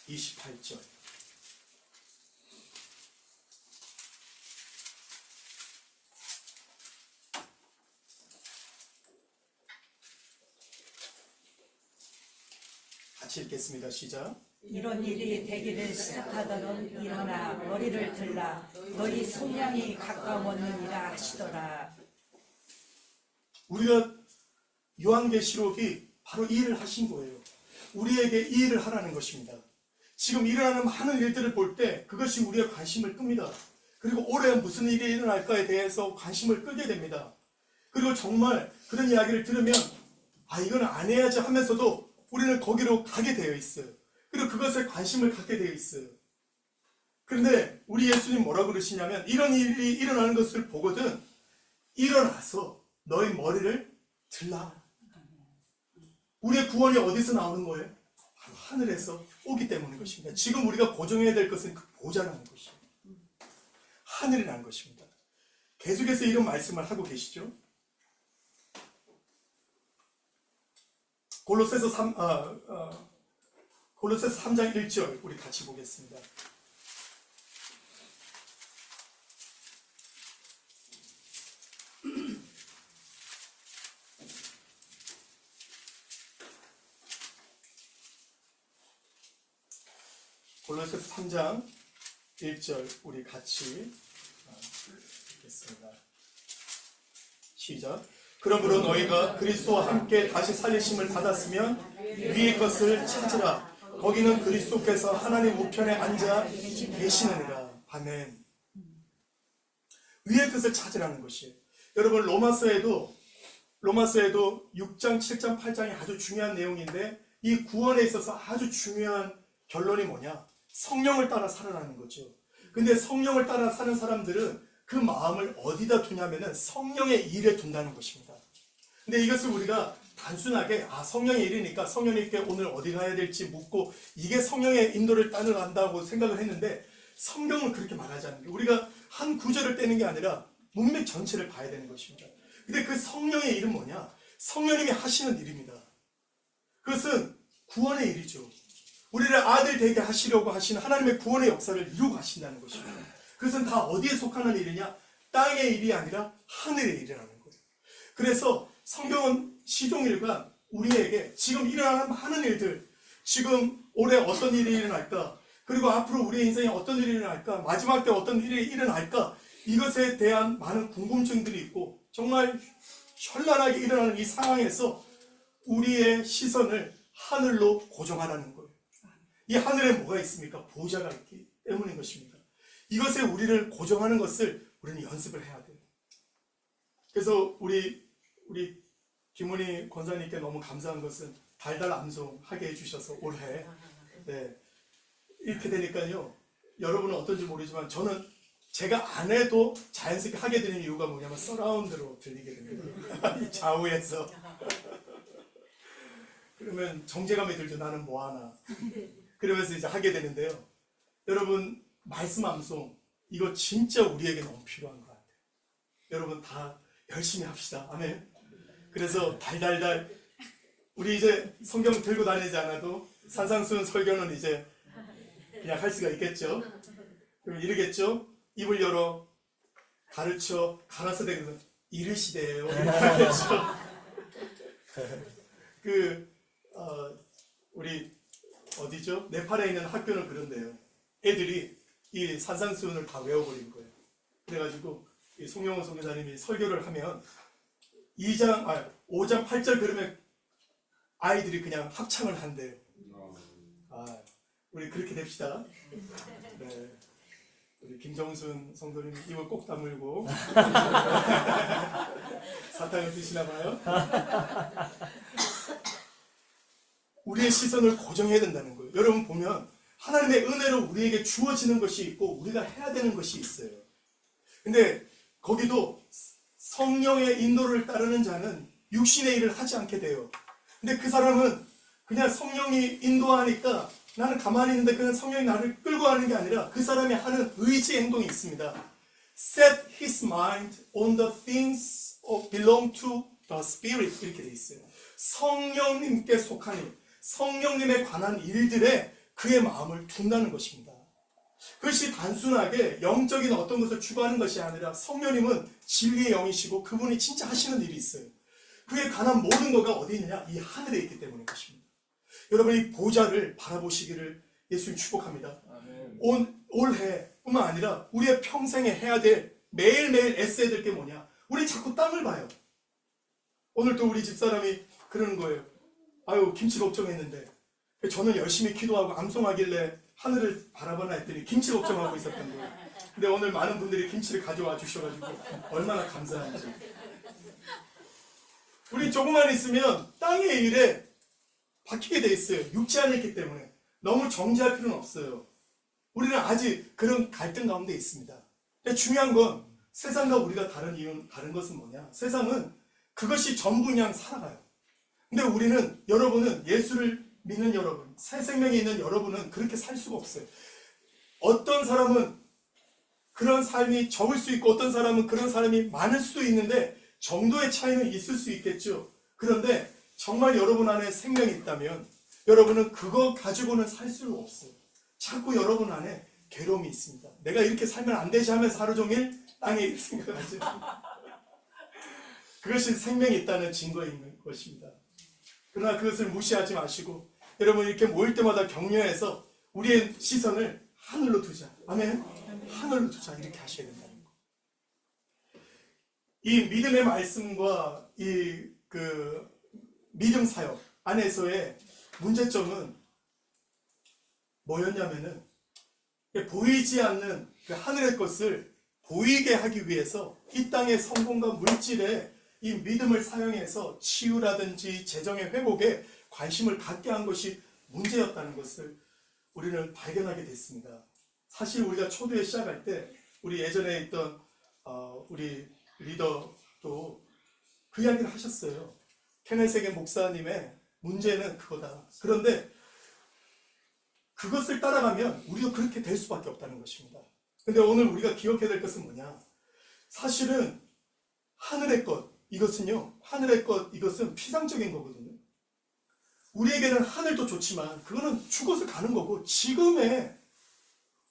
28절. 같이 읽겠습니다. 시작. 이런 일이 되기를 시작하더는 일어나 머리를 들라 너희 속량이 가까웠느니라 하시더라. 우리가 요한계시록이 바로 이 일을 하신 거예요. 우리에게 이 일을 하라는 것입니다. 지금 일어나는 많은 일들을 볼 때 그것이 우리의 관심을 끕니다. 그리고 올해 무슨 일이 일어날까에 대해서 관심을 끄게 됩니다. 그리고 정말 그런 이야기를 들으면 아 이건 안 해야지 하면서도 우리는 거기로 가게 되어 있어요. 그리고 그것에 관심을 갖게 되어 있어요. 그런데 우리 예수님 뭐라고 그러시냐면 이런 일이 일어나는 것을 보거든 일어나서 너희 머리를 들라. 우리의 구원이 어디서 나오는 거예요? 바로 하늘에서 오기 때문인 것입니다. 지금 우리가 고정해야 될 것은 그 보좌라는 것이에요. 하늘이라는 것입니다. 계속해서 이런 말씀을 하고 계시죠. 골로새서 3장 1절 우리 같이 보겠습니다. 골로새서 3장 1절 우리 같이 읽겠습니다. 시작. 그러므로 너희가 그리스도와 함께 다시 살리심을 받았으면 위의 것을 찾으라. 거기는 그리스도께서 하나님 우편에 앉아 계시느니라. 아멘. 위의 것을 찾으라는 것이에요. 여러분 로마서에도 6장, 7장, 8장이 아주 중요한 내용인데 이 구원에 있어서 아주 중요한 결론이 뭐냐? 성령을 따라 살아라는 거죠. 근데 성령을 따라 사는 사람들은 그 마음을 어디다 두냐면은 성령의 일에 둔다는 것입니다. 근데 이것을 우리가 단순하게 성령의 일이니까 성령님께 오늘 어디 가야 될지 묻고 이게 성령의 인도를 따라간다고 생각을 했는데 성경은 그렇게 말하지 않는 게 우리가 한 구절을 떼는 게 아니라 문맥 전체를 봐야 되는 것입니다. 근데 그 성령의 일은 뭐냐? 성령님이 하시는 일입니다. 그것은 구원의 일이죠. 우리를 아들 되게 하시려고 하시는 하나님의 구원의 역사를 이루고 하신다는 것입니다. 그것은 다 어디에 속하는 일이냐? 땅의 일이 아니라 하늘의 일이라는 거예요. 그래서 성경은 시종일관 우리에게 지금 일어나는 많은 일들, 지금 올해 어떤 일이 일어날까? 그리고 앞으로 우리의 인생에 어떤 일이 일어날까? 마지막 때 어떤 일이 일어날까? 이것에 대한 많은 궁금증들이 있고 정말 현란하게 일어나는 이 상황에서 우리의 시선을 하늘로 고정하라는 거예요. 이 하늘에 뭐가 있습니까? 보좌가 있기 때문인 것입니다. 이것에 우리를 고정하는 것을 우리는 연습을 해야 돼요. 그래서 우리 김은희 권사님께 너무 감사한 것은 달달 암송하게 해주셔서 올해 이렇게 되니까요. 여러분은 어떤지 모르지만 저는 제가 안 해도 자연스럽게 하게 되는 이유가 뭐냐면 서라운드로 들리게 됩니다. 이 좌우에서. 그러면 정제감이 들죠. 나는 뭐하나. 그러면서 이제 하게 되는데요. 여러분 말씀 암송 이거 진짜 우리에게 너무 필요한 것 같아요. 여러분 다 열심히 합시다. 아멘. 그래서 달달달 우리 이제 성경 들고 다니지 않아도 산상수훈 설교는 이제 그냥 할 수가 있겠죠. 그럼 이러겠죠. 입을 열어 가르쳐 가라사대 이르시대요. 우리 어디죠? 네팔에 있는 학교는 그런데요. 애들이 이 산상수훈을 다 외워버린 거예요. 그래가지고 이 송영호 선교사님이 설교를 하면 5장 8절 그러면 아이들이 그냥 합창을 한대요. 우리 그렇게 됩시다. 네. 우리 김정순 성도님 입을 꼭 다물고 사탕을 드시나 봐요. 우리의 시선을 고정해야 된다는 거예요. 여러분 보면 하나님의 은혜로 우리에게 주어지는 것이 있고 우리가 해야 되는 것이 있어요. 근데 거기도 성령의 인도를 따르는 자는 육신의 일을 하지 않게 돼요. 근데 그 사람은 그냥 성령이 인도하니까 나는 가만히 있는데 그냥 성령이 나를 끌고 가는 게 아니라 그 사람이 하는 의지 행동이 있습니다. Set his mind on the things belong to the Spirit 이렇게 돼 있어요. 성령님께 속한 일, 성령님에 관한 일들에 그의 마음을 둔다는 것입니다. 그것이 단순하게 영적인 어떤 것을 추구하는 것이 아니라 성령님은 진리의 영이시고 그분이 진짜 하시는 일이 있어요. 그에 관한 모든 것가 어디 있느냐? 이 하늘에 있기 때문인 것입니다. 여러분 이 보좌를 바라보시기를 예수님 축복합니다. 올해뿐만 아니라 우리의 평생에 해야 될 매일매일 애써야 될 게 뭐냐? 우리 자꾸 땅을 봐요. 오늘 또 우리 집사람이 그러는 거예요. 아유, 김치 걱정했는데 저는 열심히 기도하고 암송하길래 하늘을 바라보나 했더니 김치 걱정하고 있었던 거예요. 근데 오늘 많은 분들이 김치를 가져와 주셔가지고 얼마나 감사한지. 우리 조금만 있으면 땅의 일에 박히게 돼 있어요. 육체 안에 있기 때문에 너무 정지할 필요는 없어요. 우리는 아직 그런 갈등 가운데 있습니다. 근데 중요한 건 세상과 우리가 다른 것은 뭐냐? 세상은 그것이 전부인 양 살아가요. 근데 여러분은 예수를 믿는 여러분, 새 생명이 있는 여러분은 그렇게 살 수가 없어요. 어떤 사람은 그런 삶이 적을 수 있고 어떤 사람은 그런 사람이 많을 수도 있는데 정도의 차이는 있을 수 있겠죠. 그런데 정말 여러분 안에 생명이 있다면 여러분은 그거 가지고는 살 수가 없어요. 자꾸 여러분 안에 괴로움이 있습니다. 내가 이렇게 살면 안 되지 하면서 하루 종일 땅에 생각하죠. 그것이 생명이 있다는 증거인 것입니다. 그러나 그것을 무시하지 마시고 여러분 이렇게 모일 때마다 격려해서 우리의 시선을 하늘로 두자. 아멘. 하늘로 두자. 이렇게 하셔야 된다는 거. 이 믿음의 말씀과 이 믿음 사역 안에서의 문제점은 뭐였냐면은 보이지 않는 그 하늘의 것을 보이게 하기 위해서 이 땅의 성공과 물질에 이 믿음을 사용해서 치유라든지 재정의 회복에 관심을 갖게 한 것이 문제였다는 것을 우리는 발견하게 됐습니다. 사실 우리가 초두에 시작할 때 우리 예전에 있던 우리 리더도 그 이야기를 하셨어요. 케네세계 목사님의 문제는 그거다. 그런데 그것을 따라가면 우리도 그렇게 될 수밖에 없다는 것입니다. 근데 오늘 우리가 기억해야 될 것은 뭐냐? 사실은 하늘의 것, 이것은 피상적인 거거든요. 우리에게는 하늘도 좋지만 그거는 죽어서 가는 거고 지금의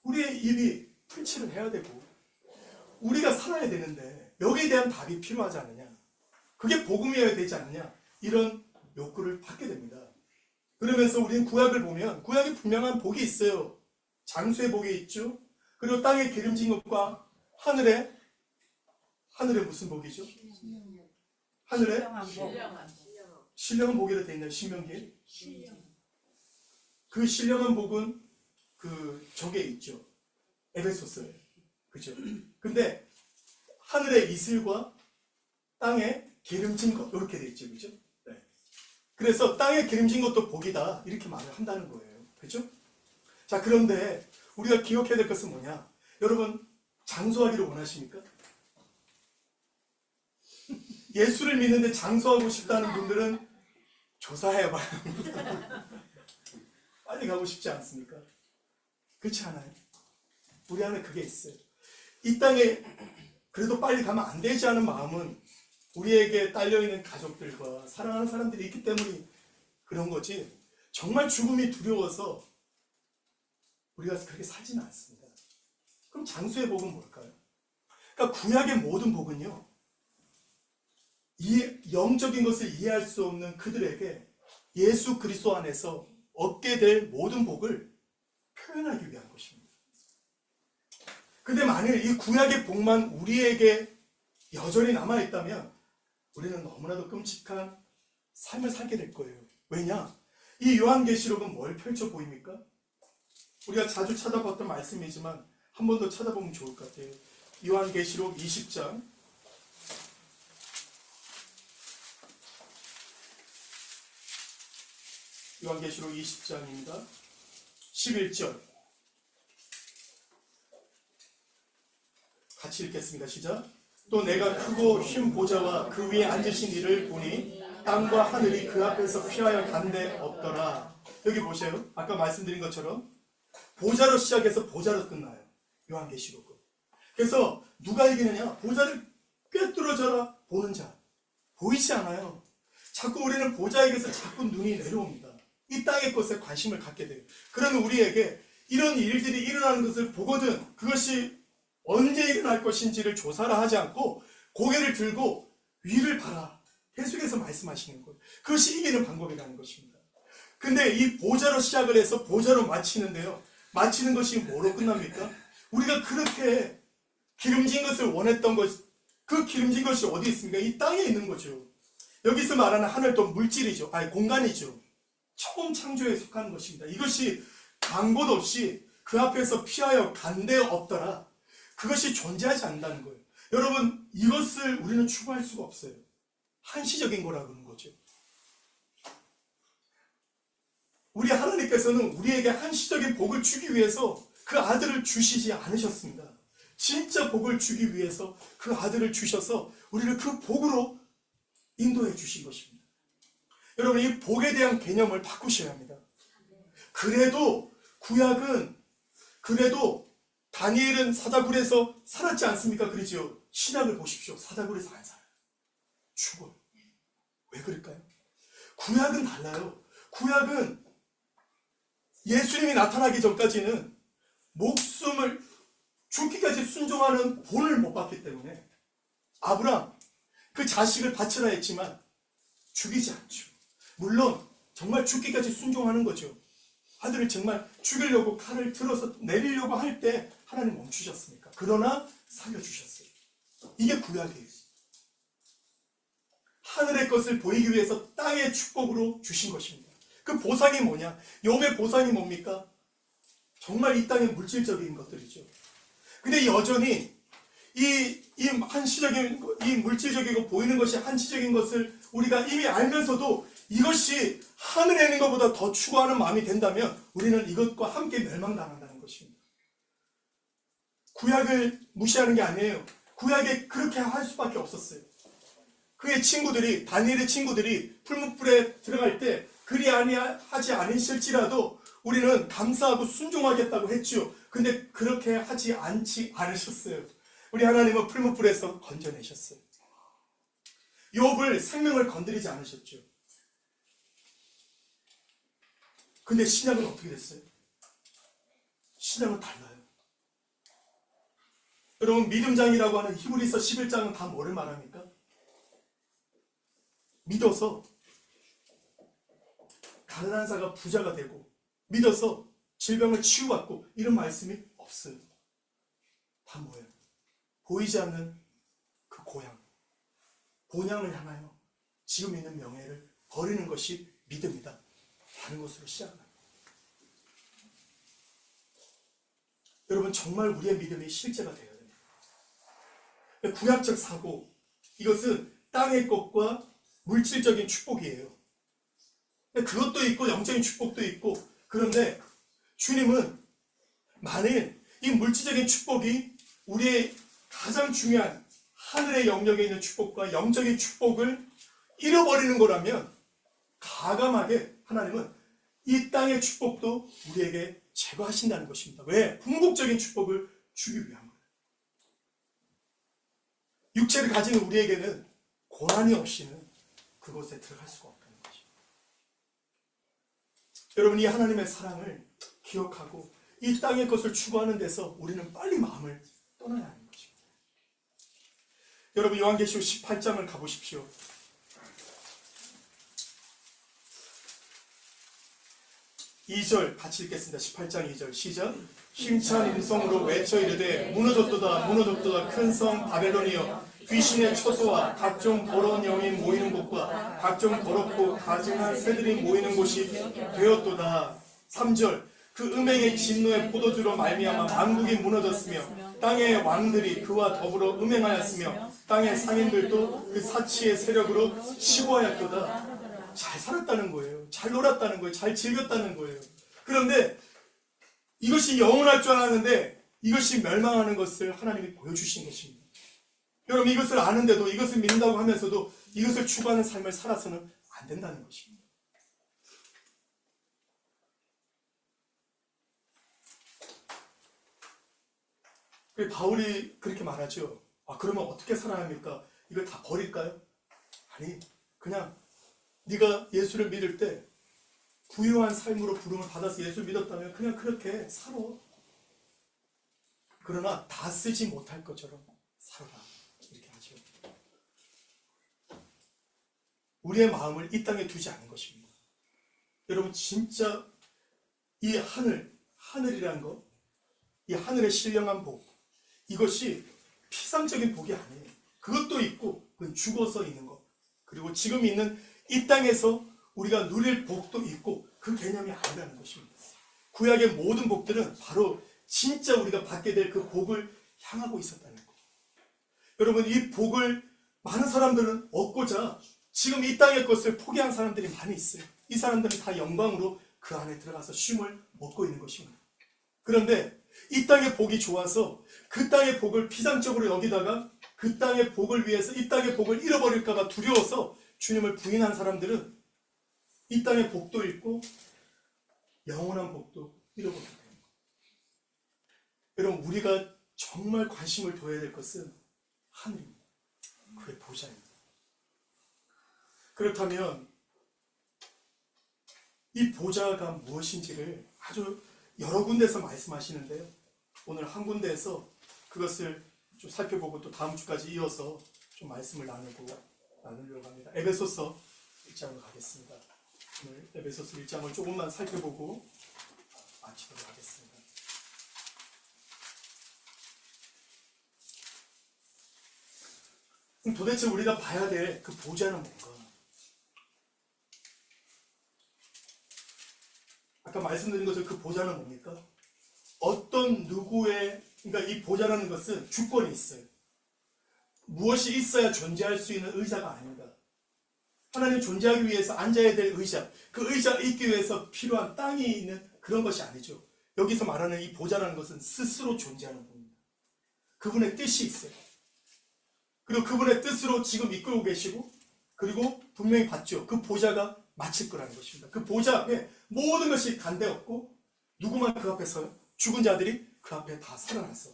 우리의 입이 풀칠을 해야 되고 우리가 살아야 되는데 여기에 대한 답이 필요하지 않느냐? 그게 복음이어야 되지 않느냐? 이런 욕구를 받게 됩니다. 그러면서 우리는 구약을 보면 구약에 분명한 복이 있어요. 장수의 복이 있죠. 그리고 땅에 기름진 것과 하늘에 무슨 복이죠? 하늘에 신령한 복이라 되어 있나요? 신명기에? 그 신령한 복은 저게 있죠. 에베소서에. 그죠? 근데 하늘의 이슬과 땅에 기름진 것 이렇게 되어 있죠. 그죠? 네. 그래서 땅에 기름진 것도 복이다 이렇게 말을 한다는 거예요. 그죠? 자, 그런데 우리가 기억해야 될 것은 뭐냐? 여러분 장수하기를 원하십니까? 예수를 믿는데 장수하고 싶다는 분들은 조사해봐야 합니다. 빨리 가고 싶지 않습니까? 그렇지 않아요? 우리 안에 그게 있어요. 이 땅에 그래도 빨리 가면 안 되지 않은 마음은 우리에게 딸려있는 가족들과 사랑하는 사람들이 있기 때문에 그런 거지 정말 죽음이 두려워서 우리가 그렇게 살지는 않습니다. 그럼 장수의 복은 뭘까요? 그러니까 구약의 모든 복은요, 이 영적인 것을 이해할 수 없는 그들에게 예수 그리스도 안에서 얻게 될 모든 복을 표현하기 위한 것입니다. 근데 만일 이 구약의 복만 우리에게 여전히 남아있다면 우리는 너무나도 끔찍한 삶을 살게 될 거예요. 왜냐? 이 요한계시록은 뭘 펼쳐 보입니까? 우리가 자주 찾아봤던 말씀이지만 한 번 더 찾아보면 좋을 것 같아요. 요한계시록 20장 요한계시록 20장입니다. 11절 같이 읽겠습니다. 시작. 또 내가 크고 흰 보좌와 그 위에 앉으신 이를 보니 땅과 하늘이 그 앞에서 피하여 간데 없더라. 여기 보세요. 아까 말씀드린 것처럼 보좌로 시작해서 보좌로 끝나요. 요한계시록은. 그래서 누가 이기느냐? 보좌를 꿰뚫어져라 보는 자. 보이지 않아요. 자꾸 우리는 보좌에게서 자꾸 눈이 내려옵니다. 이 땅의 것에 관심을 갖게 돼요. 그러면 우리에게 이런 일들이 일어나는 것을 보거든 그것이 언제 일어날 것인지를 조사를 하지 않고 고개를 들고 위를 봐라. 계속해서 말씀하시는 거예요. 그것이 이기는 방법이라는 것입니다. 근데 이 보좌로 시작을 해서 보좌로 마치는데요. 마치는 것이 뭐로 끝납니까? 우리가 그렇게 기름진 것을 원했던 것, 그 기름진 것이 어디 있습니까? 이 땅에 있는 거죠. 여기서 말하는 하늘도 물질이죠. 아니, 공간이죠. 처음 창조에 속하는 것입니다. 이것이 간 곳 없이 그 앞에서 피하여 간데 없더라. 그것이 존재하지 않는다는 거예요. 여러분, 이것을 우리는 추구할 수가 없어요. 한시적인 거라고 하는 거죠. 우리 하나님께서는 우리에게 한시적인 복을 주기 위해서 그 아들을 주시지 않으셨습니다. 진짜 복을 주기 위해서 그 아들을 주셔서 우리를 그 복으로 인도해 주신 것입니다. 여러분, 이 복에 대한 개념을 바꾸셔야 합니다. 그래도 구약은, 그래도 다니엘은 사자굴에서 살았지 않습니까? 그러지요. 신약을 보십시오. 사자굴에서 안 살아요. 죽어요. 왜 그럴까요? 구약은 달라요. 구약은 예수님이 나타나기 전까지는 목숨을 죽기까지 순종하는 본을 못 받기 때문에 아브람 그 자식을 바치라 했지만 죽이지 않죠. 물론 정말 죽기까지 순종하는 거죠. 아들을 정말 죽이려고 칼을 들어서 내리려고 할 때 하나님 멈추셨습니까? 그러나 살려주셨어요. 이게 구약이에요. 하늘의 것을 보이기 위해서 땅의 축복으로 주신 것입니다. 그 보상이 뭐냐? 욥의 보상이 뭡니까? 정말 이 땅의 물질적인 것들이죠. 근데 여전히 이 한시적인, 이 물질적이고 보이는 것이 한시적인 것을 우리가 이미 알면서도 이것이 하늘에 있는 것보다 더 추구하는 마음이 된다면 우리는 이것과 함께 멸망당한다는 것입니다. 구약을 무시하는 게 아니에요. 구약에 그렇게 할 수밖에 없었어요. 그의 친구들이, 다니엘의 친구들이 풀무불에 들어갈 때 그리 아니하지 않으실지라도 우리는 감사하고 순종하겠다고 했죠. 근데 그렇게 하지 않으셨어요. 우리 하나님은 풀무불에서 건져내셨어요. 욥을 생명을 건드리지 않으셨죠. 근데 신약은 어떻게 됐어요? 신약은 달라요. 여러분, 믿음장이라고 하는 히브리서 11장은 다 뭐를 말합니까? 믿어서 가난한 자가 부자가 되고 믿어서 질병을 치유받고 이런 말씀이 없어요. 다 뭐예요? 보이지 않는 그 고향, 본향을 향하여 지금 있는 명예를 버리는 것이 믿음이다 하는 것으로 시작합니다. 여러분, 정말 우리의 믿음이 실제가 되어야 됩니다. 구약적 사고, 이것은 땅의 것과 물질적인 축복이에요. 그것도 있고 영적인 축복도 있고, 그런데 주님은 만일 이 물질적인 축복이 우리의 가장 중요한 하늘의 영역에 있는 축복과 영적인 축복을 잃어버리는 거라면 과감하게 하나님은 이 땅의 축복도 우리에게 제거하신다는 것입니다. 왜? 궁극적인 축복을 주기 위한 거예요. 육체를 가진 우리에게는 고난이 없이는 그곳에 들어갈 수가 없다는 거죠. 여러분, 이 하나님의 사랑을 기억하고 이 땅의 것을 추구하는 데서 우리는 빨리 마음을 떠나야 하는 것입니다. 여러분, 요한계시록 18장을 가보십시오. 2절 같이 읽겠습니다. 18장 2절 시작. 힘찬 음성으로 외쳐 이르되 무너졌도다 무너졌도다 큰 성 바벨론이여, 귀신의 처소와 각종 더러운 영이 모이는 곳과 각종 더럽고 가증한 새들이 모이는 곳이 되었도다. 3절 그 음행의 진노의 포도주로 말미암아 만국이 무너졌으며 땅의 왕들이 그와 더불어 음행하였으며 땅의 상인들도 그 사치의 세력으로 시고하였도다. 잘 살았다는 거예요. 잘 놀았다는 거예요. 잘 즐겼다는 거예요. 그런데 이것이 영원할 줄 알았는데 이것이 멸망하는 것을 하나님이 보여주신 것입니다. 여러분, 이것을 아는데도, 이것을 믿는다고 하면서도 이것을 추구하는 삶을 살아서는 안 된다는 것입니다. 바울이 그렇게 말하죠. 그러면 어떻게 살아야 합니까? 이걸 다 버릴까요? 아니, 그냥 네가 예수를 믿을 때 부유한 삶으로 부름을 받아서 예수를 믿었다면 그냥 그렇게 살아. 그러나 다 쓰지 못할 것처럼 살아라. 이렇게 하죠. 우리의 마음을 이 땅에 두지 않는 것입니다. 여러분 진짜 이 하늘이라는 것, 이 하늘의 신령한 복, 이것이 피상적인 복이 아니에요. 그것도 있고 그건 죽어서 있는 것, 그리고 지금 있는 이 땅에서 우리가 누릴 복도 있고 그 개념이 아니라는 것입니다. 구약의 모든 복들은 바로 진짜 우리가 받게 될 그 복을 향하고 있었다는 것. 여러분 이 복을 많은 사람들은 얻고자 지금 이 땅의 것을 포기한 사람들이 많이 있어요. 이 사람들은 다 영광으로 그 안에 들어가서 쉼을 얻고 있는 것입니다. 그런데 이 땅의 복이 좋아서 그 땅의 복을 피상적으로 여기다가 그 땅의 복을 위해서 이 땅의 복을 잃어버릴까 봐 두려워서 주님을 부인한 사람들은 이 땅의 복도 잃고 영원한 복도 잃어버리게 됩니다. 여러분 우리가 정말 관심을 둬야 될 것은 하늘입니다. 그의 보좌입니다. 그렇다면 이 보좌가 무엇인지를 아주 여러 군데서 말씀하시는데요. 오늘 한 군데에서 그것을 좀 살펴보고 또 다음 주까지 이어서 좀 말씀을 나누려고 합니다. 에베소서 1장으로 가겠습니다. 오늘 에베소서 1장을 조금만 살펴보고 마치도록 하겠습니다. 그럼 도대체 우리가 봐야 될 그 보좌는 뭔가? 아까 말씀드린 것처럼 그 보좌는 뭡니까? 어떤 누구의, 그러니까 이 보좌라는 것은 주권이 있어요. 무엇이 있어야 존재할 수 있는 의자가 아닙니다. 하나님 존재하기 위해서 앉아야 될 의자, 그 의자 있기 위해서 필요한 땅이 있는 그런 것이 아니죠. 여기서 말하는 이 보좌라는 것은 스스로 존재하는 겁니다. 그분의 뜻이 있어요. 그리고 그분의 뜻으로 지금 이끌고 계시고, 그리고 분명히 봤죠. 그 보좌가 마칠 거라는 것입니다. 그 보좌 앞에 모든 것이 간대없고 누구만 그 앞에 서요? 죽은 자들이 그 앞에 다 살아났어.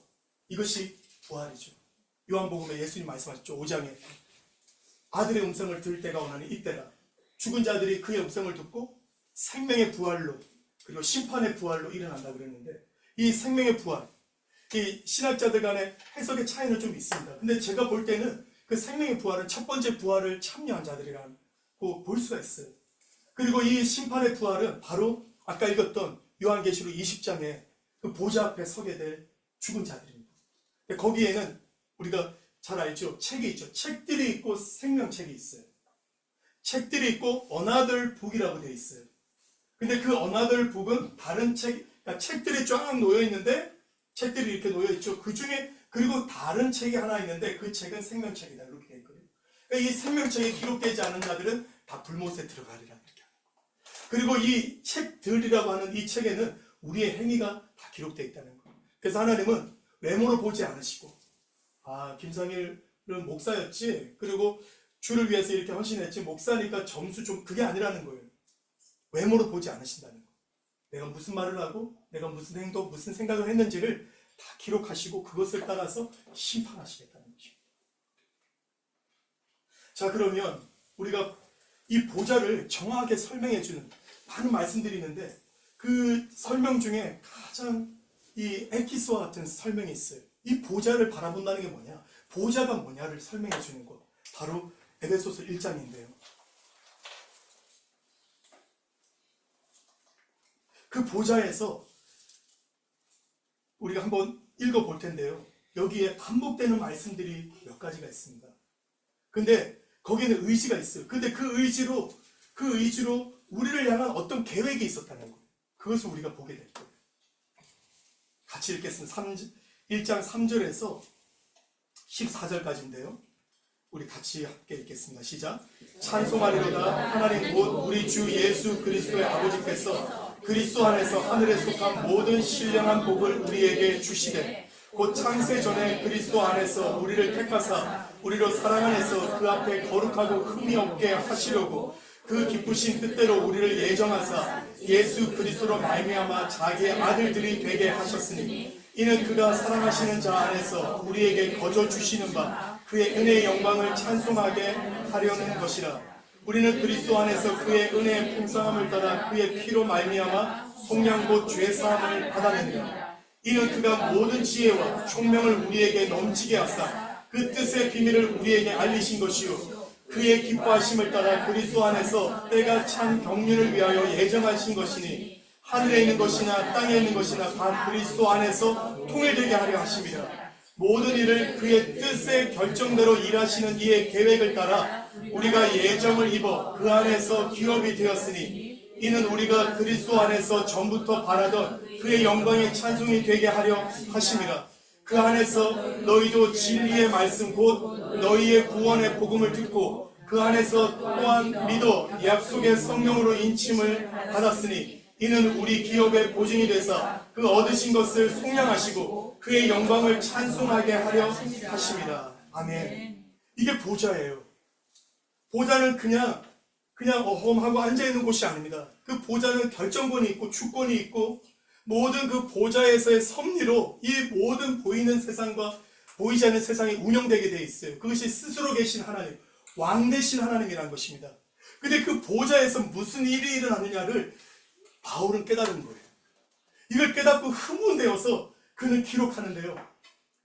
이것이 부활이죠. 요한복음에 예수님 말씀하셨죠. 5장에 아들의 음성을 들을 때가 오나니 이때라. 죽은 자들이 그의 음성을 듣고 생명의 부활로, 그리고 심판의 부활로 일어난다 그랬는데, 이 생명의 부활, 이 신학자들 간의 해석의 차이는 좀 있습니다. 근데 제가 볼 때는 그 생명의 부활은 첫 번째 부활을 참여한 자들이라고 볼 수가 있어요. 그리고 이 심판의 부활은 바로 아까 읽었던 요한계시록 20장에 그 보좌 앞에 서게 될 죽은 자들입니다. 거기에는 우리가 잘 알죠. 책이 있죠. 책들이 있고 생명책이 있어요. 책들이 있고 another book이라고 되어 있어요. 근데 그 another book은 다른 책, 그러니까 책들이 쫙 놓여 있는데, 책들이 이렇게 놓여 있죠. 그 중에 그리고 다른 책이 하나 있는데 그 책은 생명책이다 이렇게 되어 있거든요. 그러니까 이 생명책에 기록되지 않은 자들은 다 불못에 들어가리라 이렇게 하는 거예요. 그리고 이 책들이라고 하는 이 책에는 우리의 행위가 다 기록되어 있다는 거예요. 그래서 하나님은 외모로 보지 않으시고, 김상일은 목사였지, 그리고 주를 위해서 이렇게 헌신했지, 목사니까 점수 좀, 그게 아니라는 거예요. 외모로 보지 않으신다는 거예요. 내가 무슨 말을 하고 내가 무슨 행동, 무슨 생각을 했는지를 다 기록하시고 그것을 따라서 심판하시겠다는 것입니다. 자, 그러면 우리가 이 보좌를 정확하게 설명해주는 많은 말씀들이 있는데, 그 설명 중에 가장 이 엑기스와 같은 설명이 있어요. 이 보좌를 바라본다는 게 뭐냐, 보좌가 뭐냐를 설명해 주는 것, 바로 에베소서 1장인데요. 그 보좌에서 우리가 한번 읽어볼 텐데요. 여기에 반복되는 말씀들이 몇 가지가 있습니다. 근데 거기에는 의지가 있어요. 근데 그 의지로 우리를 향한 어떤 계획이 있었다는 거예요. 그것을 우리가 보게 될 거예요. 같이 읽겠습니다. 1장 3절에서 14절까지인데요. 우리 같이 함께 읽겠습니다. 시작. 찬송하리로다. 하나님 곧 우리 주 예수 그리스도의 아버지께서 그리스도 안에서 하늘에 속한 모든 신령한 복을 우리에게 주시되, 곧 창세 전에 그리스도 안에서 우리를 택하사 우리로 사랑 안에서 그 앞에 거룩하고 흠이 없게 하시려고 그 기쁘신 뜻대로 우리를 예정하사 예수 그리스도로 말미암아 자기의 아들들이 되게 하셨으니, 이는 그가 사랑하시는 자 안에서 우리에게 거저 주시는 바 그의 은혜의 영광을 찬송하게 하려는 것이라. 우리는 그리스도 안에서 그의 은혜의 풍성함을 따라 그의 피로 말미암아 속량 곧 죄 사함을 받아내니라. 이는 그가 모든 지혜와 총명을 우리에게 넘치게 하사 그 뜻의 비밀을 우리에게 알리신 것이요, 그의 기뻐하심을 따라 그리스도 안에서 때가 찬 경륜을 위하여 예정하신 것이니 하늘에 있는 것이나 땅에 있는 것이나 다 그리스도 안에서 통일되게 하려 하심이라. 모든 일을 그의 뜻의 결정대로 일하시는 이의 계획을 따라 우리가 예정을 입어 그 안에서 기업이 되었으니 이는 우리가 그리스도 안에서 전부터 바라던 그의 영광의 찬송이 되게 하려 하심이라. 그 안에서 너희도 진리의 말씀 곧 너희의 구원의 복음을 듣고 그 안에서 또한 믿어 약속의 성령으로 인침을 받았으니 이는 우리 기업의 보증이 되사 그 얻으신 것을 속량하시고 그의 영광을 찬송하게 하려 하심이라. 아멘. 이게 보좌예요. 보좌는 그냥 어험하고 앉아있는 곳이 아닙니다. 그 보좌는 결정권이 있고 주권이 있고 모든 그 보좌에서의 섭리로 이 모든 보이는 세상과 보이지 않는 세상이 운영되게 되어 있어요. 그것이 스스로 계신 하나님, 왕 되신 하나님이라는 것입니다. 근데 그 보좌에서 무슨 일이 일어나느냐를 바울은 깨달은 거예요. 이걸 깨닫고 흥분되어서 그는 기록하는데요.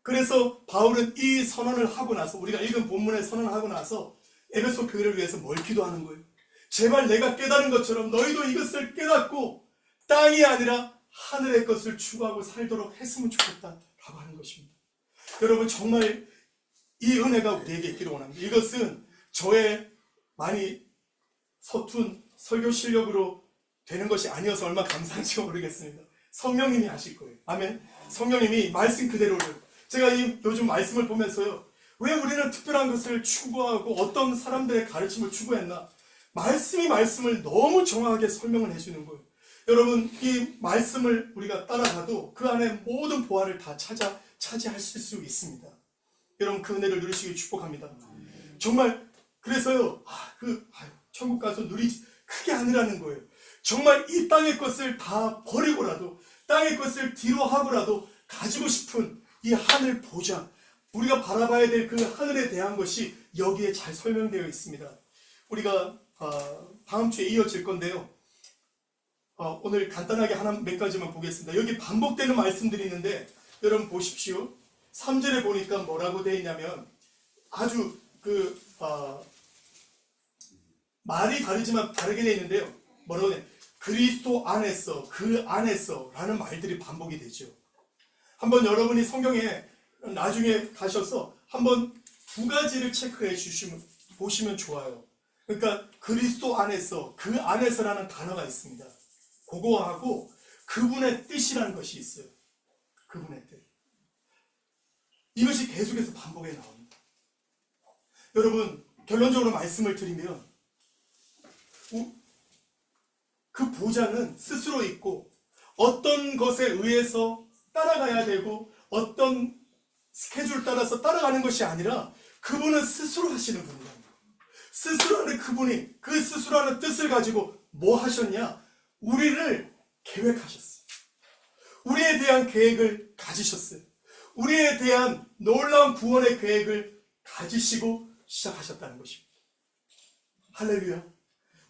그래서 바울은 이 선언을 하고 나서, 우리가 읽은 본문의 선언을 하고 나서 에베소 교회를 위해서 뭘 기도하는 거예요? 제발 내가 깨달은 것처럼 너희도 이것을 깨닫고 땅이 아니라 하늘의 것을 추구하고 살도록 했으면 좋겠다라고 하는 것입니다. 여러분, 정말 이 은혜가 우리에게 있기를 원합니다. 이것은 저의 많이 서툰 설교 실력으로 되는 것이 아니어서 얼마나 감사한지 모르겠습니다. 성령님이 하실 거예요. 아멘. 성령님이 말씀 그대로를, 제가 이 요즘 말씀을 보면서요, 왜 우리는 특별한 것을 추구하고 어떤 사람들의 가르침을 추구했나? 말씀이 말씀을 너무 정확하게 설명을 해주는 거예요. 여러분, 이 말씀을 우리가 따라가도 그 안에 모든 보화를 다 차지하실 수 있습니다. 여러분, 그 은혜를 누리시길 축복합니다. 정말 그래서요, 천국 가서 누리지, 그게 아니라는 거예요. 정말 이 땅의 것을 다 버리고라도, 땅의 것을 뒤로 하고라도 가지고 싶은 이 하늘 보좌, 우리가 바라봐야 될 그 하늘에 대한 것이 여기에 잘 설명되어 있습니다. 우리가 다음 주에 이어질 건데요. 오늘 간단하게 몇 가지만 보겠습니다. 여기 반복되는 말씀들이 있는데 여러분 보십시오. 3절에 보니까 뭐라고 되어 있냐면, 아주 말이 다르지만 다르게 되어 있는데요. 뭐라고 되어 있냐면 그리스도 안에서, 그 안에서 라는 말들이 반복이 되죠. 한번 여러분이 성경에 나중에 가셔서 한번 두 가지를 체크해 보시면 좋아요. 그러니까 그리스도 안에서, 그 안에서라는 단어가 있습니다. 그거하고 그분의 뜻이라는 것이 있어요. 그분의 뜻. 이것이 계속해서 반복해 나옵니다. 여러분, 결론적으로 말씀을 드리면 그 보좌는 스스로 있고 어떤 것에 의해서 따라가야 되고 어떤 스케줄 따라서 따라가는 것이 아니라 그분은 스스로 하시는 분이에요. 스스로 하는 그분이 그 스스로 하는 뜻을 가지고 뭐 하셨냐? 우리를 계획하셨어요. 우리에 대한 계획을 가지셨어요. 우리에 대한 놀라운 구원의 계획을 가지시고 시작하셨다는 것입니다. 할렐루야.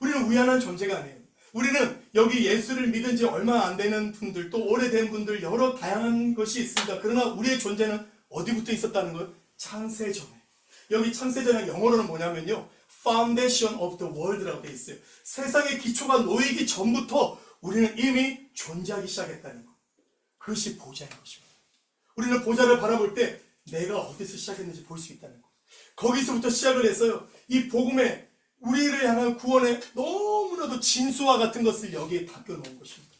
우리는 우연한 존재가 아니에요. 우리는 여기 예수를 믿은 지 얼마 안 되는 분들, 또 오래된 분들, 여러 다양한 것이 있습니다. 그러나 우리의 존재는 어디부터 있었다는 거예요? 창세전에. 여기 창세전의 영어로는 뭐냐면요, Foundation of the World라고 되어 있어요. 세상의 기초가 놓이기 전부터 우리는 이미 존재하기 시작했다는 것. 그것이 보좌인 것입니다. 우리는 보좌를 바라볼 때 내가 어디서 시작했는지 볼 수 있다는 것. 거기서부터 시작을 해서요, 이 복음에 우리를 향한 구원의 너무나도 진수와 같은 것을 여기에 담겨 놓은 것입니다.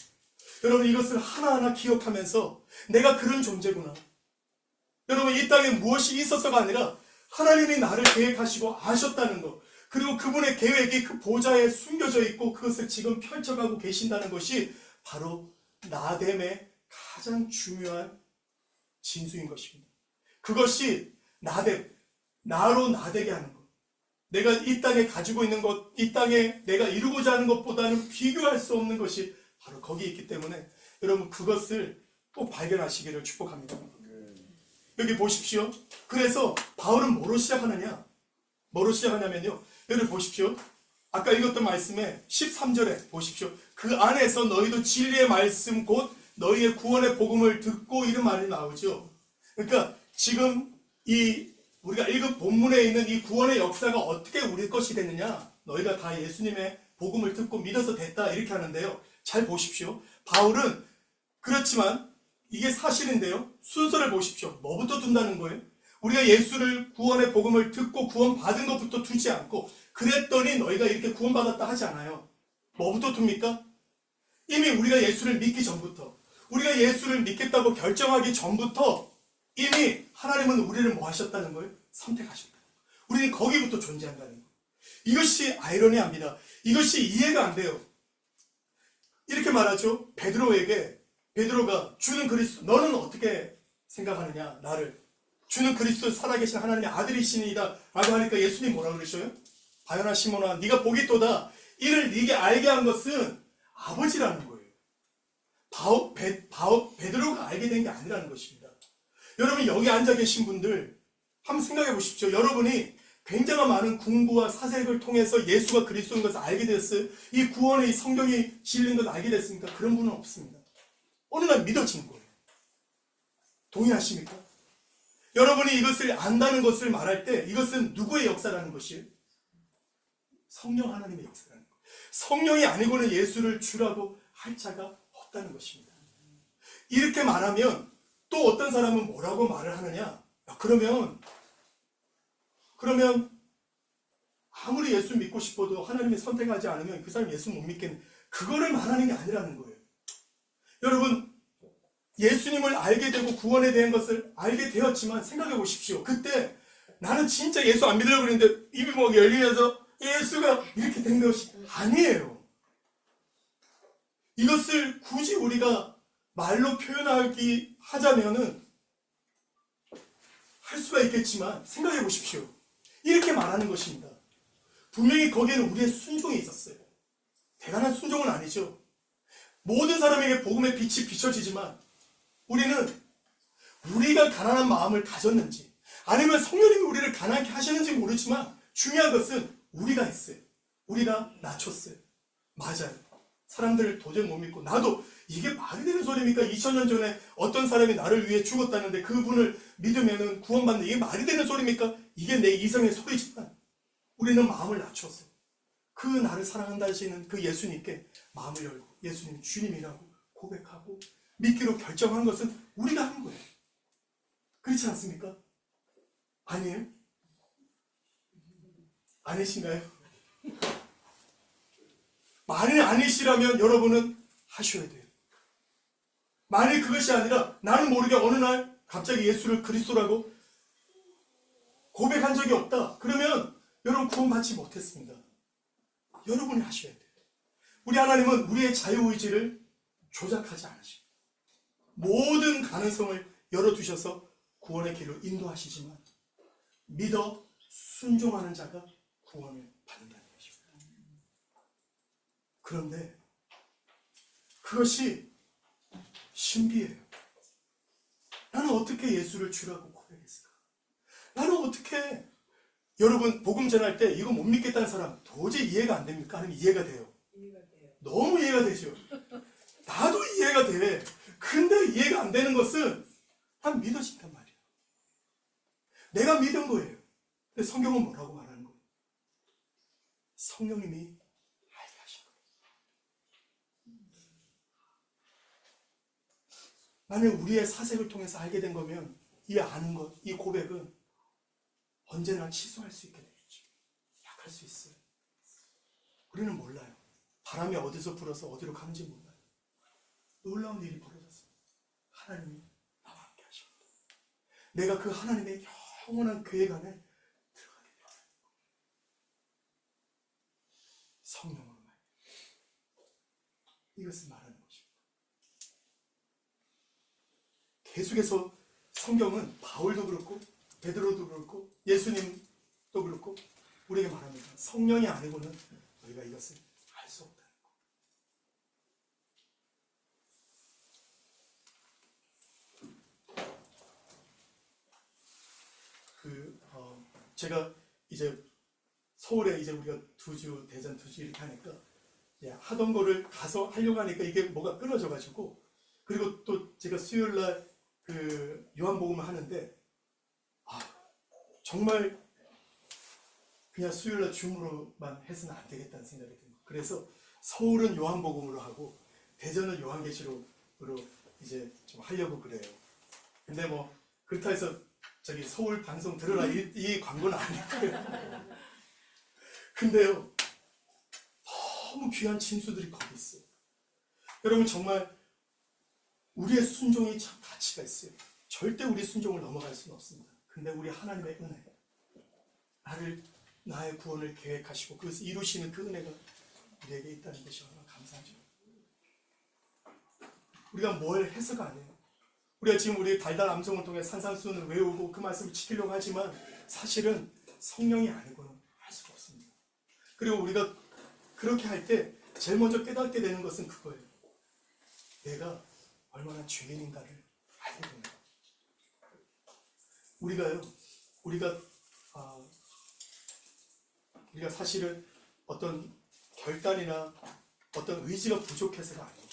여러분, 이것을 하나하나 기억하면서 내가 그런 존재구나. 여러분, 이 땅에 무엇이 있어서가 아니라 하나님이 나를 계획하시고 아셨다는 것, 그리고 그분의 계획이 그 보좌에 숨겨져 있고 그것을 지금 펼쳐가고 계신다는 것이 바로 나됨의 가장 중요한 진수인 것입니다. 그것이 나로 나되게 하는 것. 내가 이 땅에 가지고 있는 것, 이 땅에 내가 이루고자 하는 것보다는 비교할 수 없는 것이 바로 거기에 있기 때문에 여러분, 그것을 꼭 발견하시기를 축복합니다. 여기 보십시오. 그래서 바울은 뭐로 시작하느냐? 뭐로 시작하냐면요, 여기 보십시오. 아까 읽었던 말씀에 13절에 보십시오. 그 안에서 너희도 진리의 말씀 곧 너희의 구원의 복음을 듣고, 이런 말이 나오죠. 그러니까 지금 이 우리가 읽은 본문에 있는 이 구원의 역사가 어떻게 우리 것이 됐느냐? 너희가 다 예수님의 복음을 듣고 믿어서 됐다 이렇게 하는데요. 잘 보십시오. 바울은 그렇지만 이게 사실인데요. 순서를 보십시오. 뭐부터 둔다는 거예요? 우리가 예수를 구원의 복음을 듣고 구원받은 것부터 두지 않고 그랬더니 너희가 이렇게 구원받았다 하지 않아요. 뭐부터 둡니까? 이미 우리가 예수를 믿기 전부터, 우리가 예수를 믿겠다고 결정하기 전부터 이미 하나님은 우리를 뭐 하셨다는 거예요? 선택하셨다. 우리는 거기부터 존재한다는 거예요. 이것이 아이러니합니다. 이것이 이해가 안 돼요. 이렇게 말하죠. 베드로가 주는 그리스도, 너는 어떻게 생각하느냐? 나를 주는 그리스도 살아계신 하나님의 아들이시니이다 라고 하니까 예수님 뭐라 그러셔요? 바요나 시몬아 네가 복이 있도다. 이를 네게 알게 한 것은 아버지라는 거예요. 베드로가 알게 된 게 아니라는 것입니다. 여러분 여기 앉아 계신 분들 한번 생각해 보십시오. 여러분이 굉장한 많은 공부와 사색을 통해서 예수가 그리스도인 것을 알게 됐어요. 이 구원의 이 성경이 진리인 것을 알게 됐습니까? 그런 분은 없습니다. 어느 날 믿어지는 거예요. 동의하십니까? 여러분이 이것을 안다는 것을 말할 때 이것은 누구의 역사라는 것이에요? 성령 하나님의 역사라는 거예요. 성령이 아니고는 예수를 주라고 할 자가 없다는 것입니다. 이렇게 말하면 또 어떤 사람은 뭐라고 말을 하느냐? 그러면 아무리 예수 믿고 싶어도 하나님이 선택하지 않으면 그 사람 예수 못 믿겠네. 그거를 말하는 게 아니라는 거예요. 여러분 예수님을 알게 되고 구원에 대한 것을 알게 되었지만 생각해 보십시오. 그때 나는 진짜 예수 안 믿으려고 그랬는데 입이 막 열리면서 예수가 이렇게 된 것이 아니에요. 이것을 굳이 우리가 말로 하자면은 할 수가 있겠지만 생각해 보십시오. 이렇게 말하는 것입니다. 분명히 거기에는 우리의 순종이 있었어요. 대단한 순종은 아니죠. 모든 사람에게 복음의 빛이 비춰지지만 우리는 우리가 가난한 마음을 가졌는지 아니면 성령님이 우리를 가난하게 하시는지 모르지만 중요한 것은 우리가 했어요. 우리가 낮췄어요. 맞아요. 사람들을 도저히 못 믿고 나도 이게 말이 되는 소리입니까? 2000년 전에 어떤 사람이 나를 위해 죽었다는데 그분을 믿으면 구원받는 이게 말이 되는 소리입니까? 이게 내 이성의 소리지만 우리는 마음을 낮췄어요. 그 나를 사랑한다 하시는 그 예수님께 마음을 열고 예수님 주님이라고 고백하고 믿기로 결정한 것은 우리가 한 거예요. 그렇지 않습니까? 아니에요? 아니신가요? 만일 아니시라면 여러분은 하셔야 돼요. 만일 그것이 아니라 나는 모르게 어느 날 갑자기 예수를 그리스도라고 고백한 적이 없다. 그러면 여러분 구원받지 못했습니다. 여러분이 하셔야 돼요. 우리 하나님은 우리의 자유의지를 조작하지 않으십니다. 모든 가능성을 열어두셔서 구원의 길로 인도하시지만 믿어 순종하는 자가 구원을 받는다는 것입니다. 그런데 그것이 신비해요. 나는 어떻게 예수를 주라고 고백했을까? 나는 어떻게 여러분 복음 전할 때 이거 못 믿겠다는 사람 도저히 이해가 안 됩니까? 아니면 이해가 돼요? 너무 이해가 되죠. 나도 이해가 돼. 근데 이해가 안 되는 것은 난 믿어진단 말이야. 내가 믿은 거예요. 근데 성경은 뭐라고 말하는 거예요? 성령님이 알게 하신 거예요. 만약 우리의 사색을 통해서 알게 된 거면 이 아는 것, 이 고백은 언제나 취소할 수 있게 되겠죠. 약할 수 있어요. 우리는 몰라요. 바람이 어디서 불어서 어디로 가는지 몰라요. 놀라운 일이 벌어졌어요. 하나님이 나와 함께 하십니다. 내가 그 하나님의 영원한 계획 안에 들어가게 되어요. 성령으로 말. 이것을 말하는 것입니다. 계속해서 성경은 바울도 그렇고 베드로도 그렇고 예수님도 그렇고 우리에게 말합니다. 성령이 아니고는 우리가 이것을 알 수 없다는 것. 제가 이제 서울에 이제 우리가 2주 대전 2주 이렇게 하니까 하던 거를 가서 하려고 하니까 이게 뭐가 끊어져 가지고 그리고 또 제가 수요일 날 그 요한복음을 하는데 정말 그냥 수요일날 줌으로만 해서는 안 되겠다는 생각이 듭니다. 그래서 서울은 요한복음으로 하고 대전은 요한계시록으로 이제 좀 하려고 그래요. 근데 뭐 그렇다 해서 저기 서울 방송 들으라 이 광고는 아니고요. 근데요, 너무 귀한 진수들이 거기 있어요. 여러분 정말 우리의 순종이 참 가치가 있어요. 절대 우리 순종을 넘어갈 수는 없습니다. 근데 우리 하나님의 은혜, 나의 구원을 계획하시고 그것을 이루시는 그 은혜가 우리에게 있다는 것이 얼마나 감사하죠. 우리가 뭘 해서가 아니에요. 우리가 지금 우리 달달 암송을 통해 산산수훈을 외우고 그 말씀을 지키려고 하지만 사실은 성령이 아니고는 할 수가 없습니다. 그리고 우리가 그렇게 할 때 제일 먼저 깨닫게 되는 것은 그거예요. 내가 얼마나 죄인인가를 알게 됩니다. 우리가 사실은 어떤 결단이나 어떤 의지가 부족해서가 아닙니다.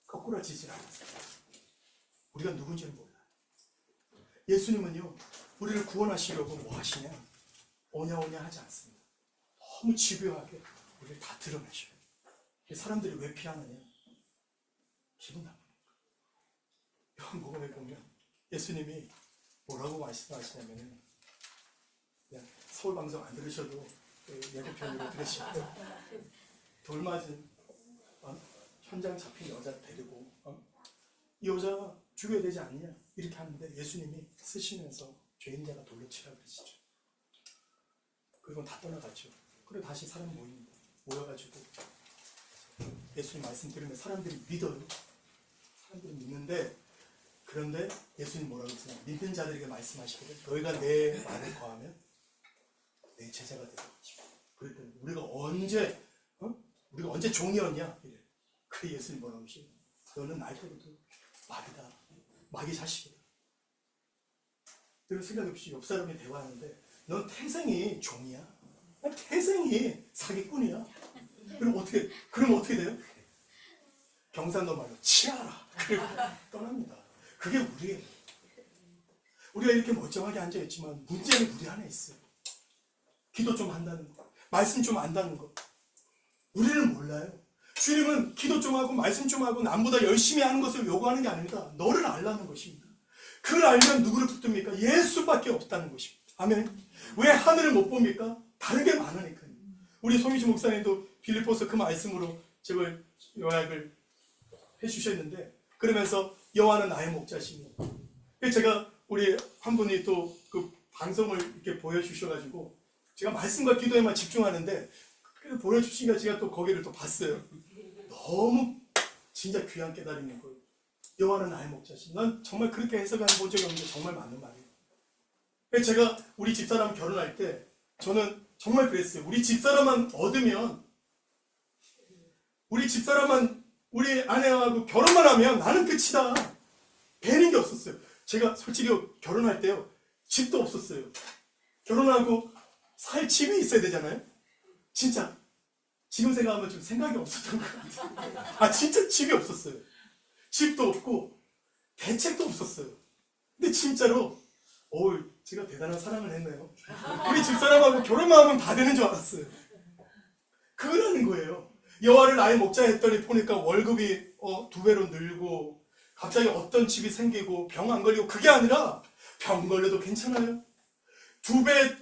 거꾸라지질 않았어요. 우리가 누군지를 몰라요. 예수님은요, 우리를 구원하시려고 뭐 하시냐? 오냐오냐 하지 않습니다. 너무 집요하게 우리를 다 드러내셔요. 사람들이 왜 피하느냐? 기분 나쁘니까. 요한복음에 보면 예수님이 뭐라고 말씀하시냐면은, 그냥 서울 방송 안 들으셔도 예고편으로 들으시고요. 돌 맞은 현장 잡힌 여자 데리고 이 여자 죽여야 되지 않느냐 이렇게 하는데 예수님이 쓰시면서 죄인자가 돌로 치라 그러시죠. 그리고 다 떠나갔죠. 그리고 다시 사람 모입니다. 모여가지고 예수님 말씀 들으면 사람들이 믿어요. 사람들이 믿는데, 그런데 예수님 뭐라고 했어요? 믿는 자들에게 말씀하시거든. 너희가 내 말을 거하면 내 제자가 되라. 그랬더니 우리가 언제 종이었냐? 이래. 그래 예수님 뭐라고 하시죠? 너는 날때부터 마귀다. 마귀 자식이다. 그리고 생각 없이 옆 사람이 대화하는데 넌 태생이 종이야. 태생이 사기꾼이야. 그럼 어떻게 돼요? 경상도 말로 치아라. 그리고 떠납니다. 그게 우리예요. 우리가 이렇게 멀쩡하게 앉아있지만 문제는 우리 안에 있어요. 기도 좀 한다는 거, 말씀 좀 안다는 거. 우리는 몰라요. 주님은 기도 좀 하고 말씀 좀 하고 남보다 열심히 하는 것을 요구하는 게 아닙니다. 너를 알라는 것입니다. 그걸 알면 누구를 붙듭니까? 예수밖에 없다는 것입니다. 아멘. 왜 하늘을 못 봅니까? 다른 게 많으니까요. 우리 송희주 목사님도 빌립보서 그 말씀으로 제가 요약을 해주셨는데, 그러면서 여호와는 나의 목자시니, 제가 우리 한 분이 또 그 방송을 이렇게 보여주셔가지고 제가 말씀과 기도에만 집중하는데 보여주시니까 제가 또 거기를 또 봤어요. 너무 진짜 귀한 깨달음인 거예요. 여호와는 나의 목자시니. 난 정말 그렇게 해석해 본 적이 없는데 정말 맞는 말이에요. 제가 우리 집사람 결혼할 때 저는 정말 그랬어요. 우리 집사람만 얻으면, 우리 아내하고 결혼만 하면 나는 끝이다. 배는 게 없었어요. 제가 솔직히 결혼할 때요, 집도 없었어요. 결혼하고 살 집이 있어야 되잖아요. 진짜 지금 생각하면 좀 생각이 없었던 것 같아요. 진짜 집이 없었어요. 집도 없고 대책도 없었어요. 근데 진짜로 제가 대단한 사랑을 했네요. 우리 집사람하고 결혼만 하면 다 되는 줄 알았어요. 그거라는 거예요. 여호와를 나의 목자 했더니 보니까 월급이 2배로 늘고 갑자기 어떤 집이 생기고 병 안 걸리고, 그게 아니라 병 걸려도 괜찮아요. 2배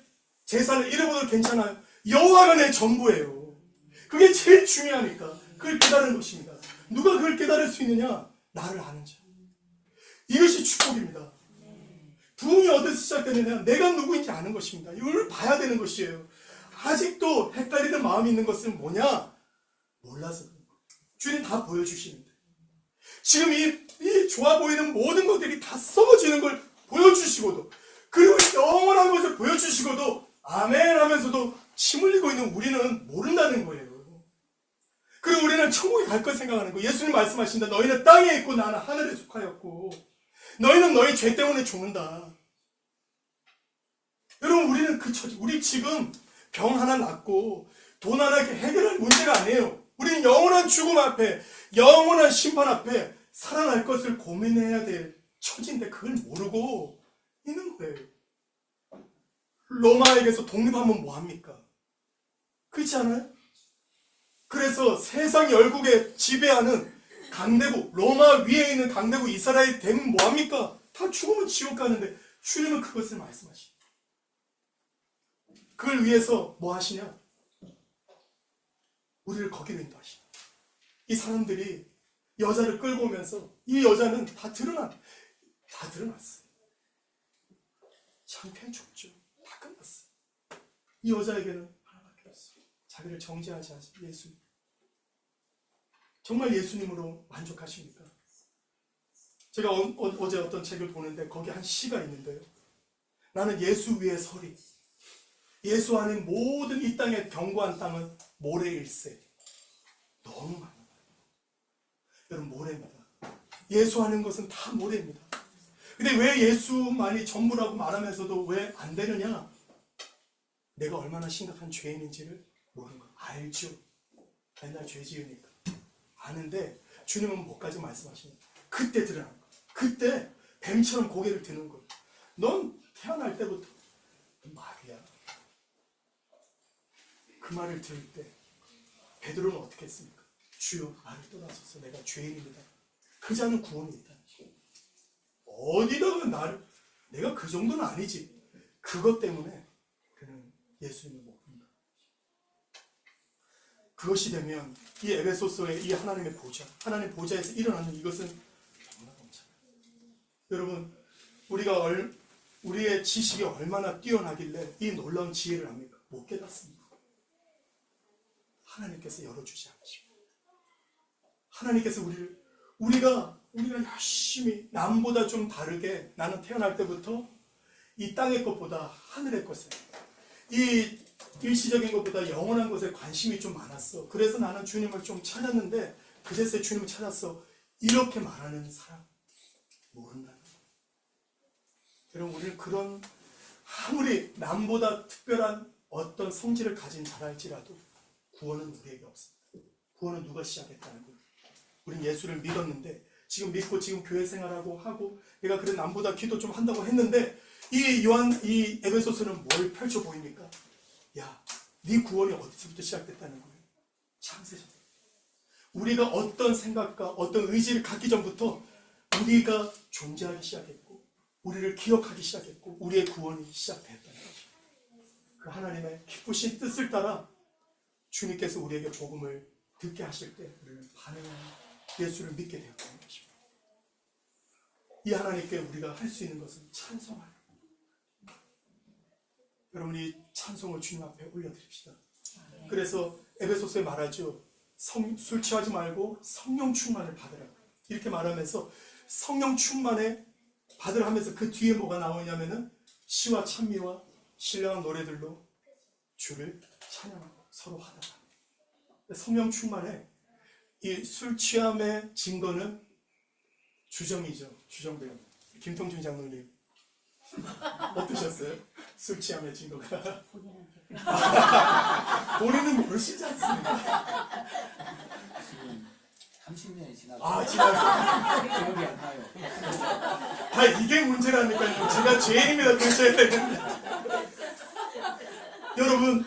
재산을 잃어버려도 괜찮아요. 여호와가 내 전부예요. 그게 제일 중요하니까 그걸 깨달은 것입니다. 누가 그걸 깨달을 수 있느냐? 나를 아는 자. 이것이 축복입니다. 부흥이 어디서 시작되느냐? 내가 누구인지 아는 것입니다. 이걸 봐야 되는 것이에요. 아직도 헷갈리는 마음이 있는 것은 뭐냐? 몰라서. 주님 다 보여주시는데, 지금 이 좋아 보이는 모든 것들이 다 썩어지는 걸 보여주시고도, 그리고 영원한 것을 보여주시고도 아멘 하면서도 침 흘리고 있는 우리는 모른다는 거예요. 그리고 우리는 천국에 갈 걸 생각하는 거예요. 예수님 말씀하신다. 너희는 땅에 있고 나는 하늘에 속하였고 너희는 너희 죄 때문에 죽는다. 여러분, 우리는 그 처지. 우리 지금 병 하나 낫고 돈 하나 해결할 문제가 아니에요. 우리는 영원한 죽음 앞에, 영원한 심판 앞에 살아날 것을 고민해야 될 처지인데 그걸 모르고 있는 거예요. 로마에게서 독립하면 뭐합니까? 그렇지 않아요? 그래서 세상 열국에 지배하는 강대국, 로마 위에 있는 강대국 이스라엘 되면 뭐합니까? 다 죽으면 지옥 가는데 주님은 그것을 말씀하십니다. 그걸 위해서 뭐 하시냐? 우리를 거기로 인도하시냐. 이 사람들이 여자를 끌고 오면서 이 여자는 다 드러났어요. 창피한 좁죠. 다 끝났어요. 이 여자에게는 하나밖에 없어요. 자기를 정죄하지 않으신 예수님. 정말 예수님으로 만족하십니까? 제가 어제 어떤 책을 보는데 거기 한 시가 있는데요. 나는 예수 위에 서리. 예수 안에 모든 이 땅의 견고한 땅은 모래일세. 너무 많아요. 여러분, 모래입니다. 예수 하는 것은 다 모래입니다. 근데 왜 예수만이 전부라고 말하면서도 왜 안 되느냐? 내가 얼마나 심각한 죄인인지를 모르는 거 알죠. 맨날 죄 지으니까 아는데 주님은 뭐까지 말씀하시냐? 그때 드러나는 거. 그때 뱀처럼 고개를 드는 거. 넌 태어날 때부터 말이야. 그 말을 들을 때 베드로는 어떻게 했습니까? 주여, 나를 떠나소서. 내가 죄인입니다. 그 자는 구원이 있다. 어디다가 나를, 내가 그 정도는 아니지. 그것 때문에 그는 예수님을 못 본다. 그것이 되면 이 에베소서의 이 하나님의 보좌, 하나님 보좌에서 일어나는 이것은 정말 엄청나요. 여러분, 우리의 지식이 얼마나 뛰어나길래 이 놀라운 지혜를 합니까? 못 깨닫습니다. 하나님께서 열어주지 않으시고, 하나님께서 우리가 열심히 남보다 좀 다르게, 나는 태어날 때부터 이 땅의 것보다 하늘의 것에, 이 일시적인 것보다 영원한 것에 관심이 좀 많았어. 그래서 나는 주님을 좀 찾았는데 그제서야 주님을 찾았어. 이렇게 말하는 사람 모른다는 거예요. 여러분, 우리는 그런, 아무리 남보다 특별한 어떤 성질을 가진 자랄지라도 구원은 우리에게 없습니다. 구원은 누가 시작했다는 거예요. 우린 예수를 믿었는데, 지금 믿고 지금 교회 생활하고 하고, 내가 그래 남보다 기도 좀 한다고 했는데, 이 에베소서는 뭘 펼쳐 보입니까? 야, 네 구원이 어디서부터 시작됐다는 거예요? 창세전. 우리가 어떤 생각과 어떤 의지를 갖기 전부터 우리가 존재하기 시작했고, 우리를 기억하기 시작했고, 우리의 구원이 시작됐다는 거죠. 그 하나님의 기쁘신 뜻을 따라 주님께서 우리에게 복음을 듣게 하실 때 우리는 반응하는 예수를 믿게 되었다는 것입니다. 이 하나님께 우리가 할 수 있는 것은 찬송하는, 여러분이 찬송을 주님 앞에 올려드립시다. 그래서 에베소서에 말하죠. 술 취하지 말고 성령 충만을 받으라. 이렇게 말하면서 성령 충만에 받으라 하면서 그 뒤에 뭐가 나오냐면은 시와 찬미와 신령한 노래들로 주를 찬양하고 서로 하다가. 성령 충만에 이 술 취함의 증거는 주정이죠. 주정배우 김통준 장로님 어떠셨어요? 술 취함의 증거가? 본인은 모르시지 않습니까? 30년이 지나서 지났어요. 기억이 안 나요. 이게 문제라니까요. 제가 죄인입니다. 그러셔야 되는데. 여러분,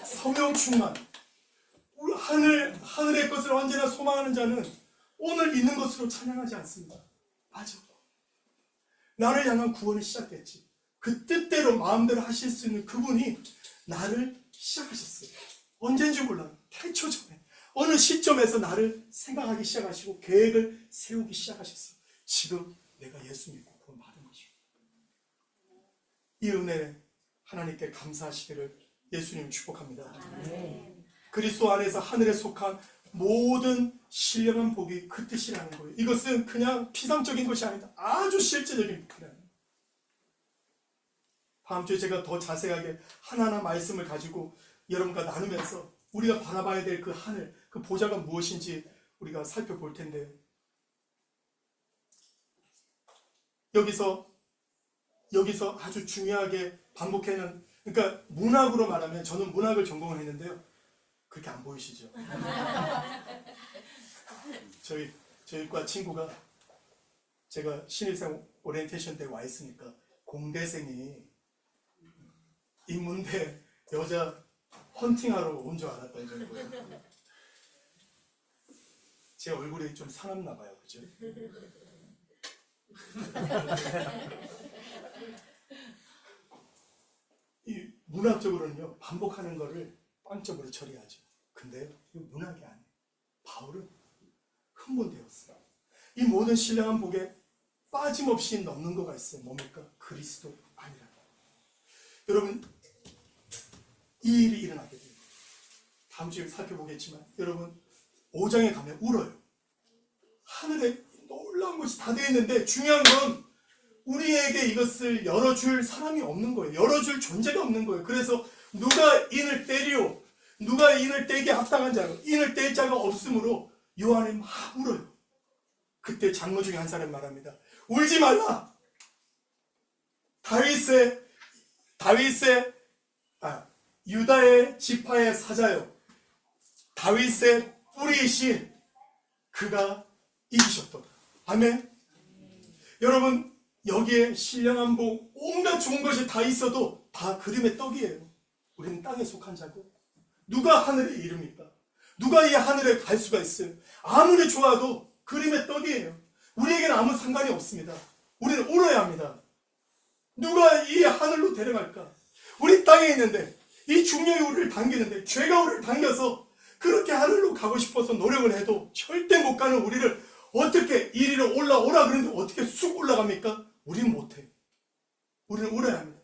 성령 충만, 하늘의 것을 언제나 소망하는 자는 오늘 있는 것으로 찬양하지 않습니다. 맞아. 나를 향한 구원이 시작됐지. 그 뜻대로 마음대로 하실 수 있는 그분이 나를 시작하셨어요. 언젠지 몰라요. 태초 전에 어느 시점에서 나를 생각하기 시작하시고 계획을 세우기 시작하셨어요. 지금 내가 예수 믿고 구원 받은 것이고, 이 은혜 하나님께 감사하시기를 예수님 축복합니다. 그리스도 안에서 하늘에 속한 모든 신령한 복이 그 뜻이라는 거예요. 이것은 그냥 피상적인 것이 아니다. 아주 실제적인 복이라는 거예요. 다음 주에 제가 더 자세하게 하나하나 말씀을 가지고 여러분과 나누면서 우리가 바라봐야 될 그 하늘, 그 보좌가 무엇인지 우리가 살펴볼 텐데, 여기서 아주 중요하게 반복해는, 그러니까 문학으로 말하면, 저는 문학을 전공을 했는데요. 그렇게 안 보이시죠? 저희 과 친구가, 제가 신입생 오리엔테이션 때 와 있으니까 공대생이 인문대 여자 헌팅하러 온 줄 알았던 정도예요. 제 얼굴이 좀 사납나 봐요, 그죠? 이 문학적으로는요, 반복하는 거를 빵적으로 처리하죠. 근데 이 문학이 아니에요. 바울은 흥분되었어요. 이 모든 신령한 복에 빠짐없이 넣는 거가 있어요. 뭡니까? 그리스도 아니라. 여러분, 이 일이 일어나게 돼요. 다음 주에 살펴보겠지만 여러분 5장에 가면 울어요. 하늘에 놀라운 것이 다 되어 있는데 중요한 건 우리에게 이것을 열어줄 사람이 없는 거예요. 열어줄 존재가 없는 거예요. 그래서 누가 인을 때리오, 누가 인을 떼게 합당한 자가, 인을 뗄 자가 없으므로 요한이 막 울어요. 그때 장로 중에 한 사람이 말합니다. 울지 말라. 유다의 지파의 사자요, 다윗의 뿌리이신 그가 이기셨도다. 아멘. 여러분, 여기에 신령한 복, 온갖 좋은 것이 다 있어도 다 그림의 떡이에요. 우리는 땅에 속한 자고, 누가 하늘에 이릅니까? 누가 이 하늘에 갈 수가 있어요? 아무리 좋아도 그림의 떡이에요. 우리에게는 아무 상관이 없습니다. 우리는 울어야 합니다. 누가 이 하늘로 데려갈까? 우리 땅에 있는데, 이 중력이 우리를 당기는데, 죄가 우리를 당겨서 그렇게 하늘로 가고 싶어서 노력을 해도 절대 못 가는 우리를 어떻게 이리로 올라오라 그러는데 어떻게 쑥 올라갑니까? 우리는 못해. 우리는 울어야 합니다.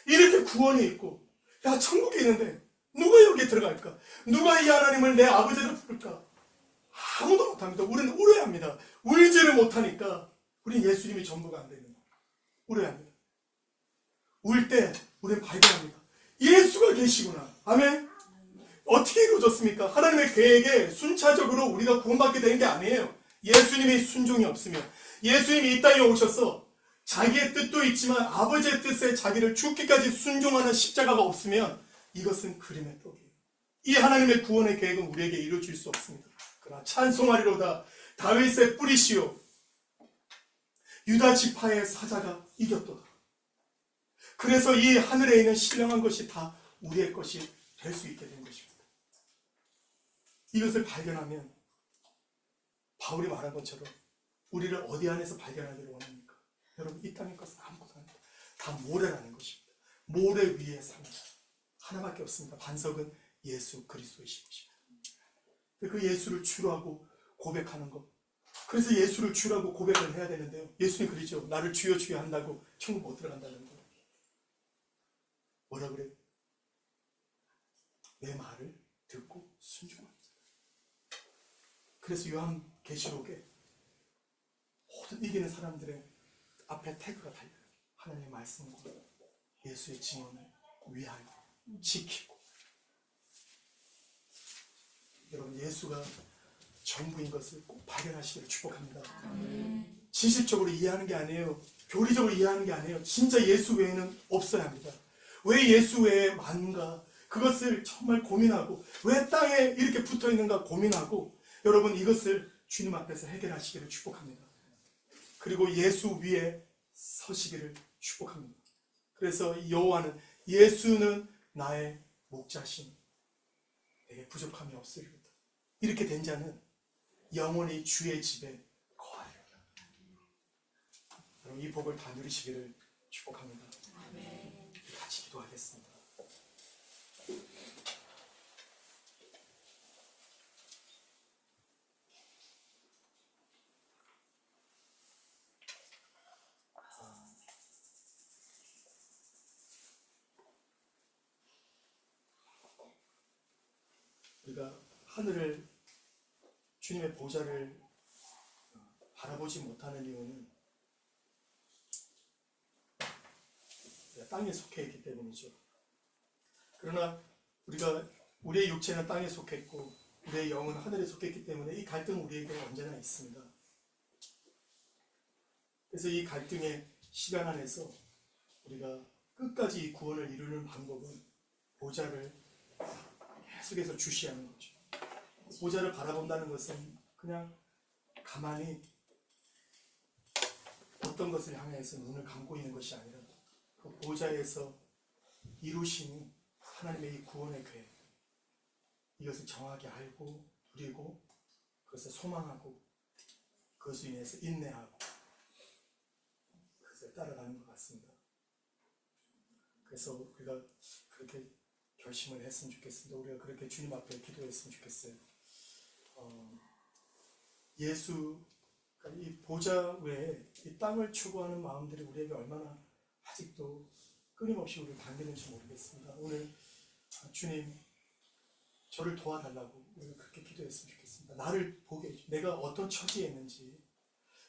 이렇게 구원이 있고, 야, 천국이 있는데 누가 여기에 들어갈까? 누가 이 하나님을 내 아버지로 부를까? 아무도 못합니다. 우리는 울어야 합니다. 울지를 못하니까 우리는 예수님이 전부가 안 되는 거예요. 울어야 합니다. 울 때 우리는 발견합니다. 예수가 계시구나. 아멘. 어떻게 이루어졌습니까? 하나님의 계획에 순차적으로 우리가 구원받게 되는 게 아니에요. 예수님이 순종이 없으면, 예수님이 이 땅에 오셔서 자기의 뜻도 있지만 아버지의 뜻에 자기를 죽기까지 순종하는 십자가가 없으면 이것은 그림의 떡이에요. 이 하나님의 구원의 계획은 우리에게 이루어질 수 없습니다. 그러나 찬송하리로다. 다윗의 뿌리시오, 유다 지파의 사자가 이겼도다. 그래서 이 하늘에 있는 신령한 것이 다 우리의 것이 될 수 있게 된 것입니다. 이것을 발견하면 바울이 말한 것처럼 우리를 어디 안에서 발견하기를 원합니까? 여러분, 이 땅의 것은 아무것도 아닙니다. 다 모래라는 것입니다. 모래 위에 사는 하나밖에 없습니다. 반석은 예수 그리스도이신 것입니다. 그 예수를 주로 하고 고백하는 것. 그래서 예수를 주로 하고 고백을 해야 되는데요. 예수님 그러죠. 나를 주여 주여 한다고 천국 못 들어간다는 거예요. 뭐라 그래요? 내 말을 듣고 순종합니다. 그래서 요한계시록에 모든 이기는 사람들의 앞에 태그가 달려요. 하나님의 말씀과 예수의 증언을 위하여 지키고. 여러분, 예수가 전부인 것을 꼭 발견하시기를 축복합니다. 지식적으로 이해하는 게 아니에요. 교리적으로 이해하는 게 아니에요. 진짜 예수 외에는 없어야 합니다. 왜 예수 외에 많은가? 그것을 정말 고민하고, 왜 땅에 이렇게 붙어 있는가 고민하고, 여러분, 이것을 주님 앞에서 해결하시기를 축복합니다. 그리고 예수 위에 서시기를 축복합니다. 그래서 여호와는, 예수는 나의 목자신, 내게 부족함이 없으리로다. 이렇게 된 자는 영원히 주의 집에 거하리로다. 여러분, 이 복을 다 누리시기를 축복합니다. 같이 기도하겠습니다. 우리가 하늘을, 주님의 보좌를 바라보지 못하는 이유는 땅에 속해 있기 때문이죠. 그러나 우리의 육체는 땅에 속해 있고 우리의 영은 하늘에 속해 있기 때문에 이 갈등은 우리에게 언제나 있습니다. 그래서 이 갈등의 시간 안에서 우리가 끝까지 이 구원을 이루는 방법은 보좌를 계속해서 주시하는 거죠. 보좌를 바라본다는 것은 그냥 가만히 어떤 것을 향해서 눈을 감고 있는 것이 아니라 그 보좌에서 이루시는 하나님의 이 구원의 계획, 이것을 정확히 알고 누리고 그것을 소망하고 그것을 위해서 인내하고 그것을 따라가는 것 같습니다. 그래서 우리가 그렇게 결심을 했으면 좋겠습니다. 우리가 그렇게 주님 앞에 기도했으면 좋겠어요. 예수, 그러니까 이 보좌 외에 이 땅을 추구하는 마음들이 우리에게 얼마나 아직도 끊임없이 우리를 당기는지 모르겠습니다. 오늘 주님 저를 도와달라고 우리가 그렇게 기도했으면 좋겠습니다. 나를 보게 해주, 내가 어떤 처지에 있는지,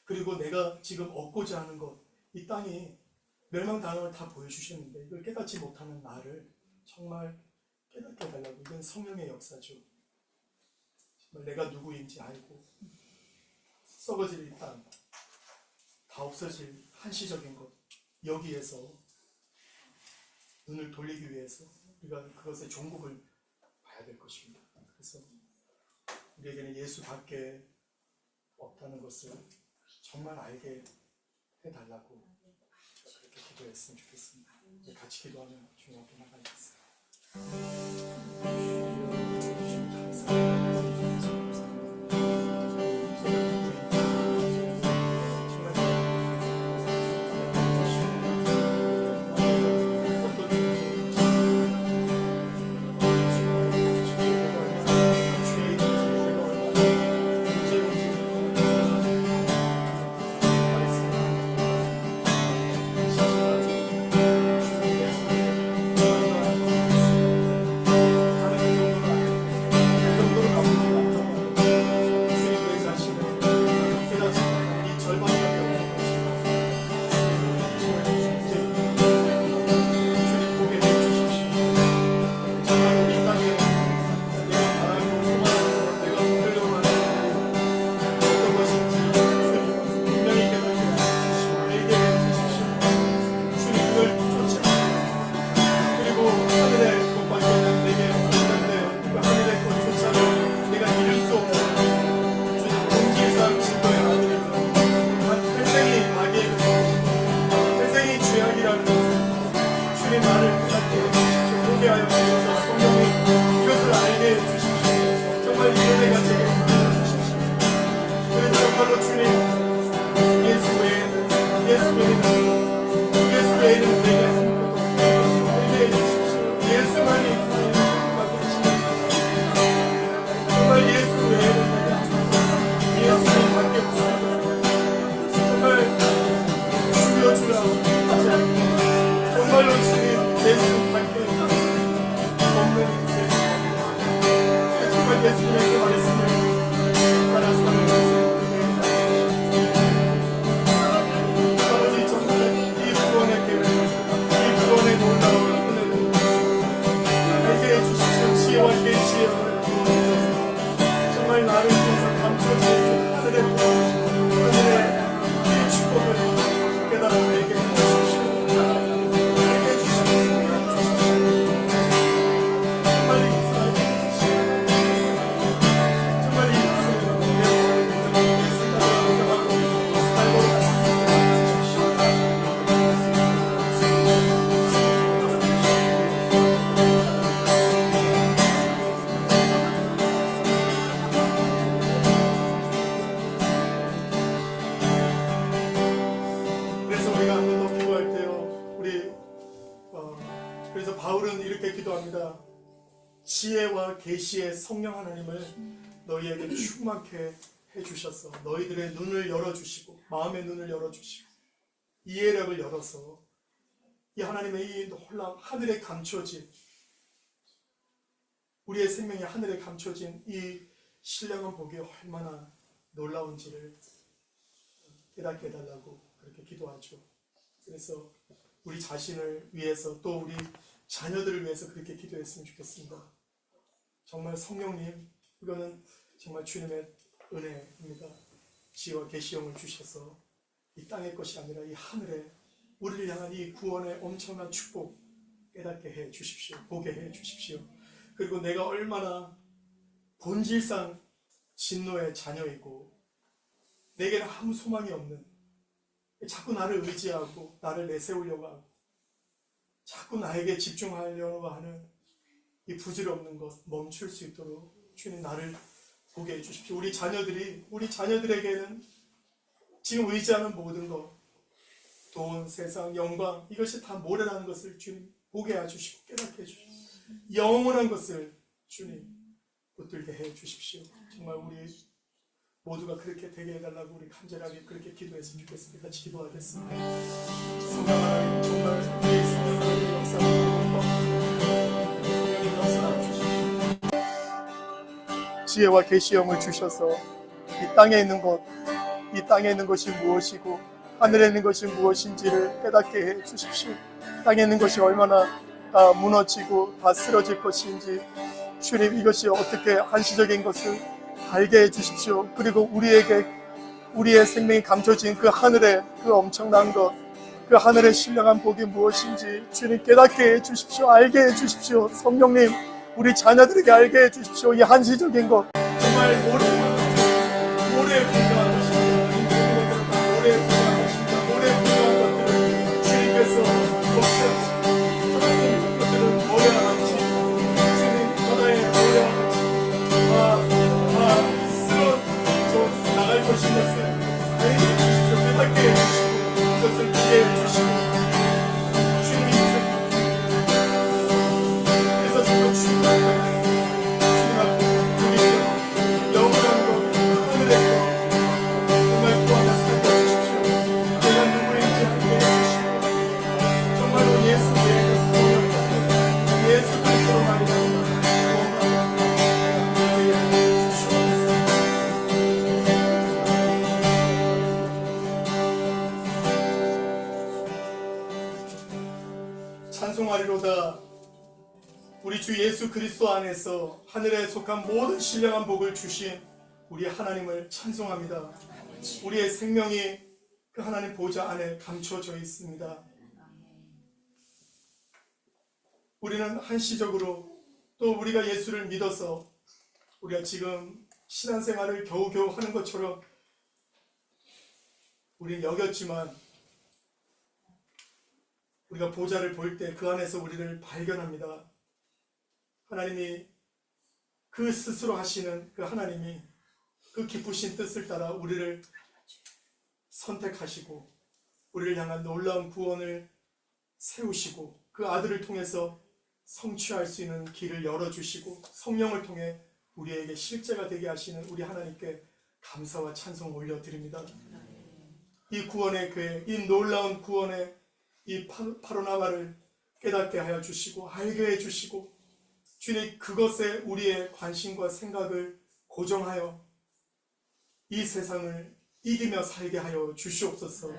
그리고 내가 지금 얻고자 하는 것, 이 땅이 멸망당한 걸 다 보여주셨는데 이걸 깨닫지 못하는 나를 정말 깨닫게 해달라고. 이건 성령의 역사죠. 정말 내가 누구인지 알고 썩어질 이 땅, 다 없어질 한시적인 것, 여기에서 눈을 돌리기 위해서 우리가 그것의 종국을 봐야 될 것입니다. 그래서 우리에게는 예수밖에 없다는 것을 정말 알게 해달라고 그렇게 기도했으면 좋겠습니다. 같이 기도하며 주님 앞에 나가겠습니다. 그래서 바울은 이렇게 기도합니다. 지혜와 계시의 성령 하나님을 너희에게 충만케 해주셔서 너희들의 눈을 열어주시고 마음의 눈을 열어주시고 이해력을 열어서 이 하나님의 이 놀라운 하늘에 감춰진 우리의 생명이 하늘에 감춰진 이 신령한 복이 얼마나 놀라운지를 깨닫게 해달라고 그렇게 기도하죠. 그래서 우리 자신을 위해서 또 우리 자녀들을 위해서 그렇게 기도했으면 좋겠습니다. 정말 성령님, 이거는 정말 주님의 은혜입니다. 지혜와 계시형을 주셔서 이 땅의 것이 아니라 이 하늘에 우리를 향한 이 구원의 엄청난 축복 깨닫게 해 주십시오. 보게 해 주십시오. 그리고 내가 얼마나 본질상 진노의 자녀이고 내게는 아무 소망이 없는, 자꾸 나를 의지하고 나를 내세우려고 하고 자꾸 나에게 집중하려고 하는 이 부질없는 것 멈출 수 있도록 주님 나를 보게 해주십시오. 우리 자녀들에게는 지금 의지하는 모든 것, 돈, 세상, 영광, 이것이 다 모래라는 것을 주님 보게 해주시고 깨닫게 해주십시오. 영원한 것을 주님 붙들게 해주십시오. 정말 우리 모두가 그렇게 되게 해달라고 우리 간절하게 그렇게 기도했으면 좋겠습니다. 같이 기도하겠습니다. 성령 하나님, 정말 우리의 성령의 역사를 성령의 역사를 주시고 지혜와 계시형을 주셔서 이 땅에 있는 것, 이 땅에 있는 것이 무엇이고 하늘에 있는 것이 무엇인지를 깨닫게 해 주십시오. 땅에 있는 것이 얼마나 다 무너지고 다 쓰러질 것인지 주님 이것이 어떻게 한시적인 것을 알게 해 주십시오. 그리고 우리의 생명이 감춰진 그 하늘의 그 엄청난 것, 그 하늘의 신령한 복이 무엇인지 주님 깨닫게 해 주십시오. 알게 해 주십시오. 성령님 우리 자녀들에게 알게 해 주십시오. 이 한시적인 것 정말 모래에 불과한 것입니다. 모래에 불과한 것입니다. 모래에 불과한 것들을 주님께서 없애주십시오. 하나님 것들은 모래와 같이 주님 바다의 모래와 같이 쓰러져 나갈 것인 것을 알게 해주십시오. 깨닫게 해주시고 그것을 이해해 주시고 주님이 그래서 정말 주님 앞에 우리 영원한 것 하늘의 것 정말 구하며 살게 해주십시오. 내가 누구인지 알게 해주시고 정말로 예수 외에는 구원이 없다. 예수 그리스도로 말미암아 찬송하리로다. 우리 주 예수 그리스도 안에서 하늘에 속한 모든 신령한 복을 주신 우리 하나님을 찬송합니다. 우리의 생명이 그 하나님 보좌 안에 감춰져 있습니다. 우리는 한시적으로 또 우리가 예수를 믿어서 우리가 지금 신앙생활을 겨우겨우 하는 것처럼 우리는 여겼지만 우리가 보좌를 볼 때 그 안에서 우리를 발견합니다. 하나님이 그 스스로 하시는 그 하나님이 그 기쁘신 뜻을 따라 우리를 선택하시고 우리를 향한 놀라운 구원을 세우시고 그 아들을 통해서 성취할 수 있는 길을 열어주시고 성령을 통해 우리에게 실제가 되게 하시는 우리 하나님께 감사와 찬송을 올려드립니다. 이 구원의 궤, 이 놀라운 구원의 이 파로나마를 깨닫게 하여 주시고 알게 해 주시고 주님 그것에 우리의 관심과 생각을 고정하여 이 세상을 이기며 살게 하여 주시옵소서.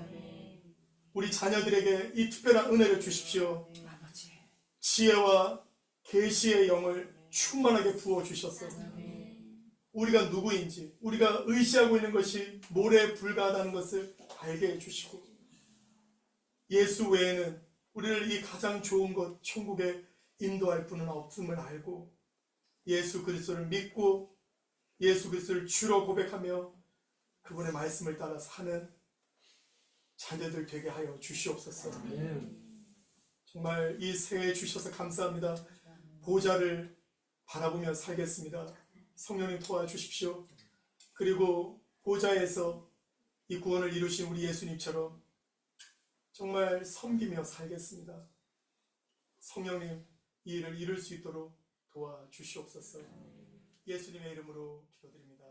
우리 자녀들에게 이 특별한 은혜를 주십시오. 지혜와 계시의 영을 충만하게 부어주셔서 우리가 누구인지 우리가 의지하고 있는 것이 모래에 불과하다는 것을 알게 해주시고 예수 외에는 우리를 이 가장 좋은 것 천국에 인도할 분은 없음을 알고 예수 그리스도를 믿고 예수 그리스도를 주로 고백하며 그분의 말씀을 따라 사는 자녀들 되게 하여 주시옵소서. 정말 이 새해 주셔서 감사합니다. 보좌를 바라보며 살겠습니다. 성령님 도와주십시오. 그리고 보좌에서 이 구원을 이루신 우리 예수님처럼 정말 섬기며 살겠습니다. 성령님 이 일을 이룰 수 있도록 도와주시옵소서. 예수님의 이름으로 기도드립니다.